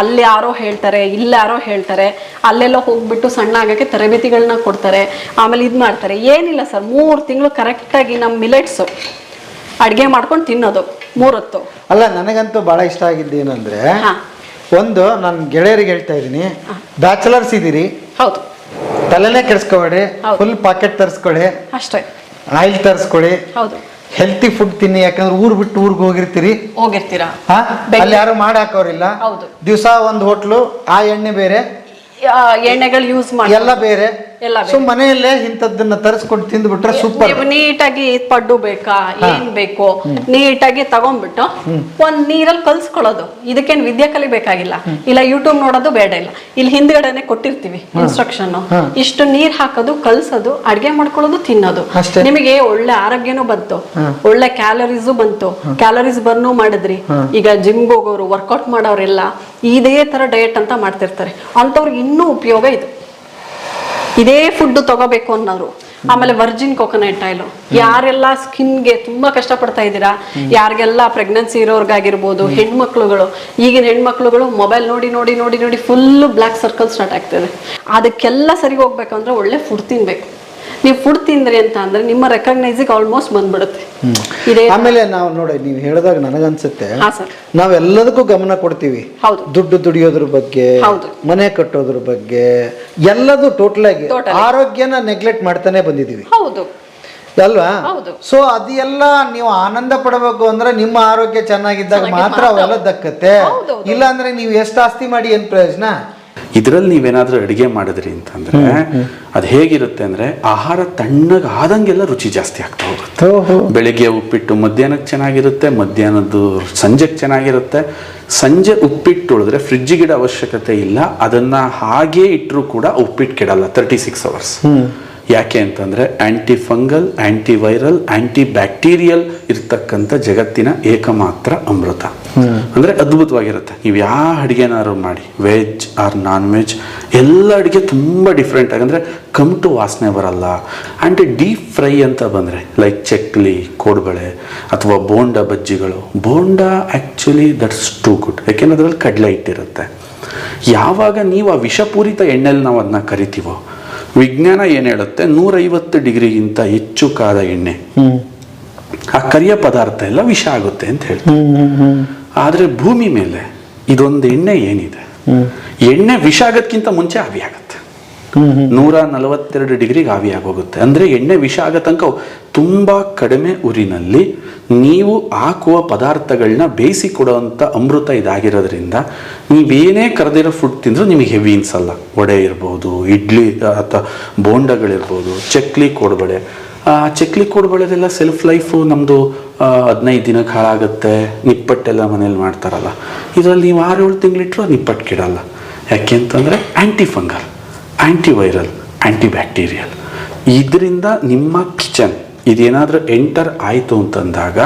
ಅಲ್ಲಿ ಯಾರೋ ಹೇಳ್ತಾರೆ, ಇಲ್ಲಿ ಯಾರೋ ಹೇಳ್ತಾರೆ, ಅಲ್ಲೆಲ್ಲ ಹೋಗ್ಬಿಟ್ಟು ಸಣ್ಣ ಆಗಕ್ಕೆ ತರಬೇತಿಗಳನ್ನ ಕೊಡ್ತಾರೆ, ಆಮೇಲೆ ಇದು ಮಾಡ್ತಾರೆ. ಏನಿಲ್ಲ ಸರ್, 3 ತಿಂಗಳು ಕರೆಕ್ಟಾಗಿ ನಮ್ಮ ಮಿಲೆಟ್ಸು ಅಡುಗೆ ಮಾಡ್ಕೊಂಡು ತಿನ್ನೋದು 3 ಹೊತ್ತು. ಅಲ್ಲ, ನನಗಂತೂ ಭಾಳ ಇಷ್ಟ ಆಗಿದ್ದು ಏನಂದ್ರೆ, ಒಂದು ನಾನು ಗೆಳೆಯರಿಗೆ ಹೇಳ್ತಾ ಇದ್ದೀನಿ, ಬ್ಯಾಚಲರ್ಸ್ ಇದ್ದೀರಿ, ಹೌದು, ತಲೆನೇ ಕೆಡಿಸ್ಕೊಬೇಡಿ, ಫುಲ್ ಪಾಕೆಟ್ ತರಿಸ್ಕೊಳ್ಳಿ, ಅಷ್ಟೇ, ಆಯಿಲ್ ತರಿಸ್ಕೊಳ್ಳಿ, ಹೌದು, ಹೆಲ್ತಿ ಫುಡ್ ತಿನ್ನಿ. ಯಾಕಂದ್ರೆ ಊರ್ ಬಿಟ್ಟು ಊರಿಗೆ ಹೋಗಿರ್ತೀರಾ, ಅಲ್ಲಿ ಯಾರು ಮಾಡಿ ಹಾಕೋರಿಲ್ಲ. ಹೌದು, ದಿವಸ ಒಂದು ಹೋಟ್ಲು, ಆ ಎಣ್ಣೆ ಬೇರೆ, ಎಣ್ಣೆಗಳು ಯೂಸ್ ಮಾಡಿ ಎಲ್ಲ ಬೇರೆ, ಎಲ್ಲ ಸೊ ಮನೆಯಲ್ಲೇ ಇಂಥದ್ದನ್ನ ತರಿಸ್ಕೊಂಡು ತಿಂದ್ಬಿಟ್ರೆ ಸೂಪರ್. ನೀವು ನೀಟಾಗಿ ಪಡ್ಡು ಬೇಕಾ ಏನ್ ಬೇಕು ನೀಟಾಗಿ ತಗೊಂಡ್ಬಿಟ್ಟು ಒಂದ್ ನೀರಲ್ಲಿ ಕಲ್ಸ್ಕೊಳ್ಳೋದು. ಇದಕ್ಕೇನ್ ವಿದ್ಯೆ ಕಲಿಬೇಕಾಗಿಲ್ಲ, ಇಲ್ಲ ಯೂಟ್ಯೂಬ್ ನೋಡೋದು ಬೇಡ ಇಲ್ಲ, ಇಲ್ಲಿ ಹಿಂದ್ಗಡೆನೆ ಕೊಟ್ಟಿರ್ತೀವಿ ಇನ್ಸ್ಟ್ರಕ್ಷನ್. ಇಷ್ಟು ನೀರ್ ಹಾಕೋದು, ಕಲ್ಸೋದು, ಅಡ್ಗೆ ಮಾಡ್ಕೊಳ್ಳೋದು, ತಿನ್ನೋದು. ನಿಮಗೆ ಒಳ್ಳೆ ಆರೋಗ್ಯನೂ ಬಂತು, ಒಳ್ಳೆ ಕ್ಯಾಲರೀಸು ಬಂತು. ಕ್ಯಾಲರೀಸ್ ಬರ್ನು ಮಾಡಿದ್ರಿ. ಈಗ ಜಿಮ್ಗೆ ಹೋಗೋರು, ವರ್ಕೌಟ್ ಮಾಡೋರೆಲ್ಲ ಇದೇ ತರ ಡಯಟ್ ಅಂತ ಮಾಡ್ತಿರ್ತಾರೆ, ಅಂತವ್ರಿಗೆ ಇನ್ನೂ ಉಪಯೋಗ ಇದು. ಇದೇ ಫುಡ್ ತಗೋಬೇಕು ಅನ್ನೋರು. ಆಮೇಲೆ ವರ್ಜಿನ್ ಕೋಕೋನಟ್ ಆಯಿಲ್, ಯಾರೆಲ್ಲ ಸ್ಕಿನ್ಗೆ ತುಂಬಾ ಕಷ್ಟಪಡ್ತಾ ಇದ್ದೀರಾ, ಯಾರಿಗೆಲ್ಲ ಪ್ರೆಗ್ನೆನ್ಸಿ ಇರೋರ್ಗಾಗಿರ್ಬೋದು, ಹೆಣ್ಮಕ್ಳುಗಳು, ಈಗಿನ ಹೆಣ್ಮಕ್ಳುಗಳು ಮೊಬೈಲ್ ನೋಡಿ ನೋಡಿ ನೋಡಿ ನೋಡಿ ಫುಲ್ ಬ್ಲ್ಯಾಕ್ ಸರ್ಕಲ್ ಸ್ಟಾರ್ಟ್ ಆಗ್ತದೆ. ಅದಕ್ಕೆಲ್ಲ ಸರಿ ಹೋಗ್ಬೇಕಂದ್ರೆ ಒಳ್ಳೆ ಫುಡ್ ತಿನ್ಬೇಕು. ನೀವು ಫುಡ್ ತಿಂದ್ರಿ ಅಂತ ಅಂದ್ರೆ ನಿಮ್ಮ ರೆಕಗ್ನೈಸಿಗೆ ಆಲ್ಮೋಸ್ಟ್ ಬಂದ್ಬಿಡುತ್ತೆ. ಆಮೇಲೆ ನಾವು ನೋಡಿ, ನೀವು ಹೇಳಿದಾಗ ನನಗನ್ಸುತ್ತೆ, ಹಾ ಸರ್, ನಾವೆಲ್ಲದಕ್ಕೂ ಗಮನ ಕೊಡ್ತೀವಿ. ಹೌದು. ದುಡ್ಡು ದುಡಿಯೋದ್ರ ಬಗ್ಗೆ, ಹೌದು, ಮನೆ ಕಟ್ಟೋದ್ರ ಬಗ್ಗೆ, ಎಲ್ಲದೂ ಟೋಟಲ್ ಆಗಿ ಆರೋಗ್ಯನ ನೆಗ್ಲೆಕ್ಟ್ ಮಾಡ್ತಾನೆ ಬಂದಿದೀವಿ. ಹೌದು ಅಲ್ವಾ? ಹೌದು. ಸೊ ಅದೆಲ್ಲ ನೀವು ಆನಂದ ಪಡಬೇಕು ಅಂದ್ರೆ ನಿಮ್ಮ ಆರೋಗ್ಯ ಚೆನ್ನಾಗಿದ್ದಾಗ ಮಾತ್ರ ಅವೆಲ್ಲ ದಕ್ಕತ್ತೆ. ಇಲ್ಲ ಅಂದ್ರೆ ನೀವು ಎಷ್ಟು ಆಸ್ತಿ ಮಾಡಿ ಏನ್ ಪ್ರಯೋಜನ? ಇದರಲ್ಲಿ ನೀವೇನಾದ್ರೂ ಅಡಿಗೆ ಮಾಡಿದ್ರಿ ಅಂತಂದ್ರೆ ಅದು ಹೇಗಿರುತ್ತೆ ಅಂದ್ರೆ ಆಹಾರ ತಣ್ಣಗೆ ಆದಂಗೆಲ್ಲ ರುಚಿ ಜಾಸ್ತಿ ಆಗ್ತಾ ಹೋಗುತ್ತೆ. ಬೆಳಿಗ್ಗೆ ಉಪ್ಪಿಟ್ಟು ಮಧ್ಯಾಹ್ನಕ್ಕೆ ಚೆನ್ನಾಗಿರುತ್ತೆ, ಮಧ್ಯಾಹ್ನದ್ದು ಸಂಜೆಗೆ ಚೆನ್ನಾಗಿರುತ್ತೆ. ಸಂಜೆ ಉಪ್ಪಿಟ್ಟು ಉಳಿದ್ರೆ ಫ್ರಿಡ್ಜಿಗಿಡ ಅವಶ್ಯಕತೆ ಇಲ್ಲ, ಅದನ್ನ ಹಾಗೆ ಇಟ್ಟರು ಕೂಡ ಉಪ್ಪಿಟ್ಟು ಕೆಡಲ್ಲ 36 hours. ಯಾಕೆ ಅಂತಂದ್ರೆ aunty fungal, anti viral, anti bacterial ಇರ್ತಕ್ಕಂಥ ಜಗತ್ತಿನ ಏಕಮಾತ್ರ ಅಮೃತ. ಅಂದ್ರೆ ಅದ್ಭುತವಾಗಿರುತ್ತೆ. ನೀವು ಯಾವ ಅಡಿಗೆನಾದ್ರು ಮಾಡಿ, ವೆಜ್ ಆರ್ ನಾನ್ ವೆಜ್, ಎಲ್ಲ ಅಡಿಗೆ ತುಂಬಾ ಡಿಫ್ರೆಂಟ್ ಆಗಿ, ಅಂದ್ರೆ ಕಮ್ಟು ವಾಸನೆ ಬರಲ್ಲ. ಆ್ಯಂಡ್ ಡೀಪ್ ಫ್ರೈ ಅಂತ ಬಂದ್ರೆ ಲೈಕ್ ಚಕ್ಲಿ, ಕೋಡ್ಬಳೆ ಅಥವಾ ಬೋಂಡ ಬಜ್ಜಿಗಳು. ಬೋಂಡ ಆಕ್ಚುಲಿ ದಟ್ಸ್ ಟೂ ಗುಡ್, ಯಾಕೆಂದ್ರೆ ಅದರಲ್ಲಿ ಕಡಲೆ ಇಟ್ಟಿರುತ್ತೆ. ಯಾವಾಗ ನೀವು ಆ ವಿಷಪೂರಿತ ಎಣ್ಣೆಲಿ ನಾವು ಅದನ್ನ ಕರಿತೀವೋ, ವಿಜ್ಞಾನ ಏನ್ ಹೇಳುತ್ತೆ, 150 ಡಿಗ್ರಿಗಿಂತ ಹೆಚ್ಚು ಕಾದ ಎಣ್ಣೆ ಆ ಕರಿಯ ಪದಾರ್ಥ ಎಲ್ಲ ವಿಷ ಆಗುತ್ತೆ ಅಂತ ಹೇಳ್ತಾರೆ. ಆದ್ರೆ ಭೂಮಿ ಮೇಲೆ ಇದೊಂದು ಎಣ್ಣೆ ಏನಿದೆ, ಎಣ್ಣೆ ವಿಷ ಆಗೋದ್ಕಿಂತ ಮುಂಚೆ ಆವಿ ಆಗುತ್ತೆ. 142 ಡಿಗ್ರಿಗೆ ಆವಿ ಆಗೋಗುತ್ತೆ. ಅಂದ್ರೆ ಎಣ್ಣೆ ವಿಷ ಆಗೋ ತನಕ ತುಂಬಾ ಕಡಿಮೆ ಉರಿನಲ್ಲಿ ನೀವು ಹಾಕುವ ಪದಾರ್ಥಗಳನ್ನ ಬೇಯಿಸಿ ಕೊಡುವಂಥ ಅಮೃತ ಇದಾಗಿರೋದ್ರಿಂದ ನೀವೇನೇ ಕರೆದಿರೋ ಫುಡ್ ತಿಂದರೂ ನಿಮಗೆ ಹೆವಿ ಅನ್ಸಲ್ಲ. ವಡೆ ಇರ್ಬೋದು, ಇಡ್ಲಿ ಅಥವಾ ಬೋಂಡಗಳಿರ್ಬೋದು, ಚಕ್ಲಿ, ಕೋಡ್ಬಳೆ. ಚಕ್ಲಿ ಕೋಡ್ಬಳೆದೆಲ್ಲ ಸೆಲ್ಫ್ ಲೈಫು ನಮ್ಮದು 15 ದಿನಕ್ಕೆ ಹಾಳಾಗುತ್ತೆ. ನಿಪ್ಪಟ್ಟೆಲ್ಲ ಮನೇಲಿ ಮಾಡ್ತಾರಲ್ಲ, ಇದರಲ್ಲಿ ನೀವು 6-7 ತಿಂಗಳಿಟ್ರು ನಿಪ್ಪಟ್ಟು ಕೆಡಲ್ಲ. ಯಾಕೆ ಅಂತಂದರೆ ಆ್ಯಂಟಿ ಫಂಗಲ್, ಆ್ಯಂಟಿ ವೈರಲ್, ಆ್ಯಂಟಿ ಬ್ಯಾಕ್ಟೀರಿಯಲ್. ಇದರಿಂದ ನಿಮ್ಮ ಕಿಚನ್ ಇದೇನಾದರೂ ಎಂಟರ್ ಆಯಿತು ಅಂತಂದಾಗ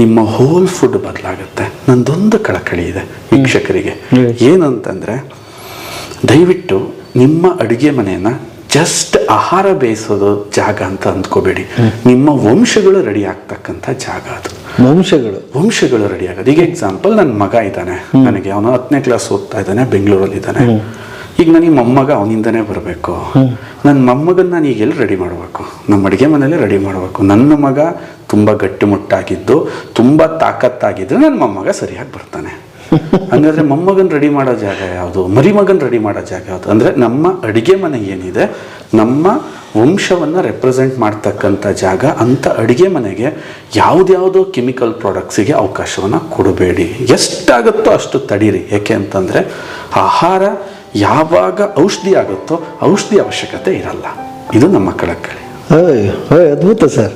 ನಿಮ್ಮ ಹೋಲ್ ಫುಡ್ ಬದಲಾಗುತ್ತೆ. ನಂದೊಂದು ಕಳಕಳಿ ಇದೆ ವೀಕ್ಷಕರಿಗೆ, ಏನಂತಂದರೆ ದಯವಿಟ್ಟು ನಿಮ್ಮ ಅಡುಗೆ ಮನೆಯನ್ನು ಜಸ್ಟ್ ಆಹಾರ ಬೇಯಿಸೋದು ಜಾಗ ಅಂತ ಅಂದ್ಕೋಬೇಡಿ. ನಿಮ್ಮ ವಂಶಗಳು ರೆಡಿ ಆಗ್ತಕ್ಕಂಥ ಜಾಗ ಅದು. ವಂಶಗಳು ರೆಡಿ ಆಗೋದು. ಈಗ ಎಕ್ಸಾಂಪಲ್, ನನ್ನ ಮಗ ಇದ್ದಾನೆ, ನನಗೆ ಅವನು 10ನೇ ಕ್ಲಾಸ್ ಓದ್ತಾ ಇದ್ದಾನೆ, ಬೆಂಗಳೂರಲ್ಲಿ ಇದ್ದಾನೆ. ಈಗ ನನಗೆ ಮೊಮ್ಮಗ ಅವನಿಂದನೇ ಬರಬೇಕು. ನನ್ನ ಮೊಮ್ಮಗನ್ನ ನಾನು ಈಗ ಎಲ್ಲಿ ರೆಡಿ ಮಾಡಬೇಕು? ನಮ್ಮ ಅಡುಗೆ ಮನೆಯಲ್ಲೇ ರೆಡಿ ಮಾಡಬೇಕು. ನನ್ನ ಮಗ ತುಂಬ ಗಟ್ಟಿಮುಟ್ಟಾಗಿದ್ದು, ತುಂಬ ತಾಕತ್ತಾಗಿದ್ದರೆ ನನ್ನ ಮೊಮ್ಮಗ ಸರಿಯಾಗಿ ಬರ್ತಾನೆ. ಹಂಗಾದ್ರೆ ಮೊಮ್ಮಗನ್ ರೆಡಿ ಮಾಡೋ ಜಾಗ ಯಾವುದು? ಮರಿಮಗನ್ ರೆಡಿ ಮಾಡೋ ಜಾಗ ಯಾವುದು? ಅಂದರೆ ನಮ್ಮ ಅಡುಗೆ ಮನೆ ಏನಿದೆ, ನಮ್ಮ ವಂಶವನ್ನು ರೆಪ್ರೆಸೆಂಟ್ ಮಾಡ್ತಕ್ಕಂಥ ಜಾಗ. ಅಂಥ ಅಡುಗೆ ಮನೆಗೆ ಯಾವುದ್ಯಾವುದೋ ಕೆಮಿಕಲ್ ಪ್ರಾಡಕ್ಟ್ಸಿಗೆ ಅವಕಾಶವನ್ನು ಕೊಡಬೇಡಿ. ಎಷ್ಟಾಗುತ್ತೋ ಅಷ್ಟು ತಡೀರಿ. ಯಾಕೆ ಅಂತಂದರೆ ಆಹಾರ ಯಾವಾಗ ಔಷಧಿ ಆಗುತ್ತೋ ಔಷಧಿ ಅವಶ್ಯಕತೆ ಇರಲ್ಲ. ಇದು ನಮ್ಮ ಕಳಕಳಿ. ಅದ್ಭುತ ಸರ್.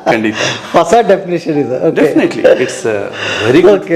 ಖಂಡಿತ ಹೊಸ ಡೆಫಿನೇಷನ್ ಇದೆ. Definitely it's very good.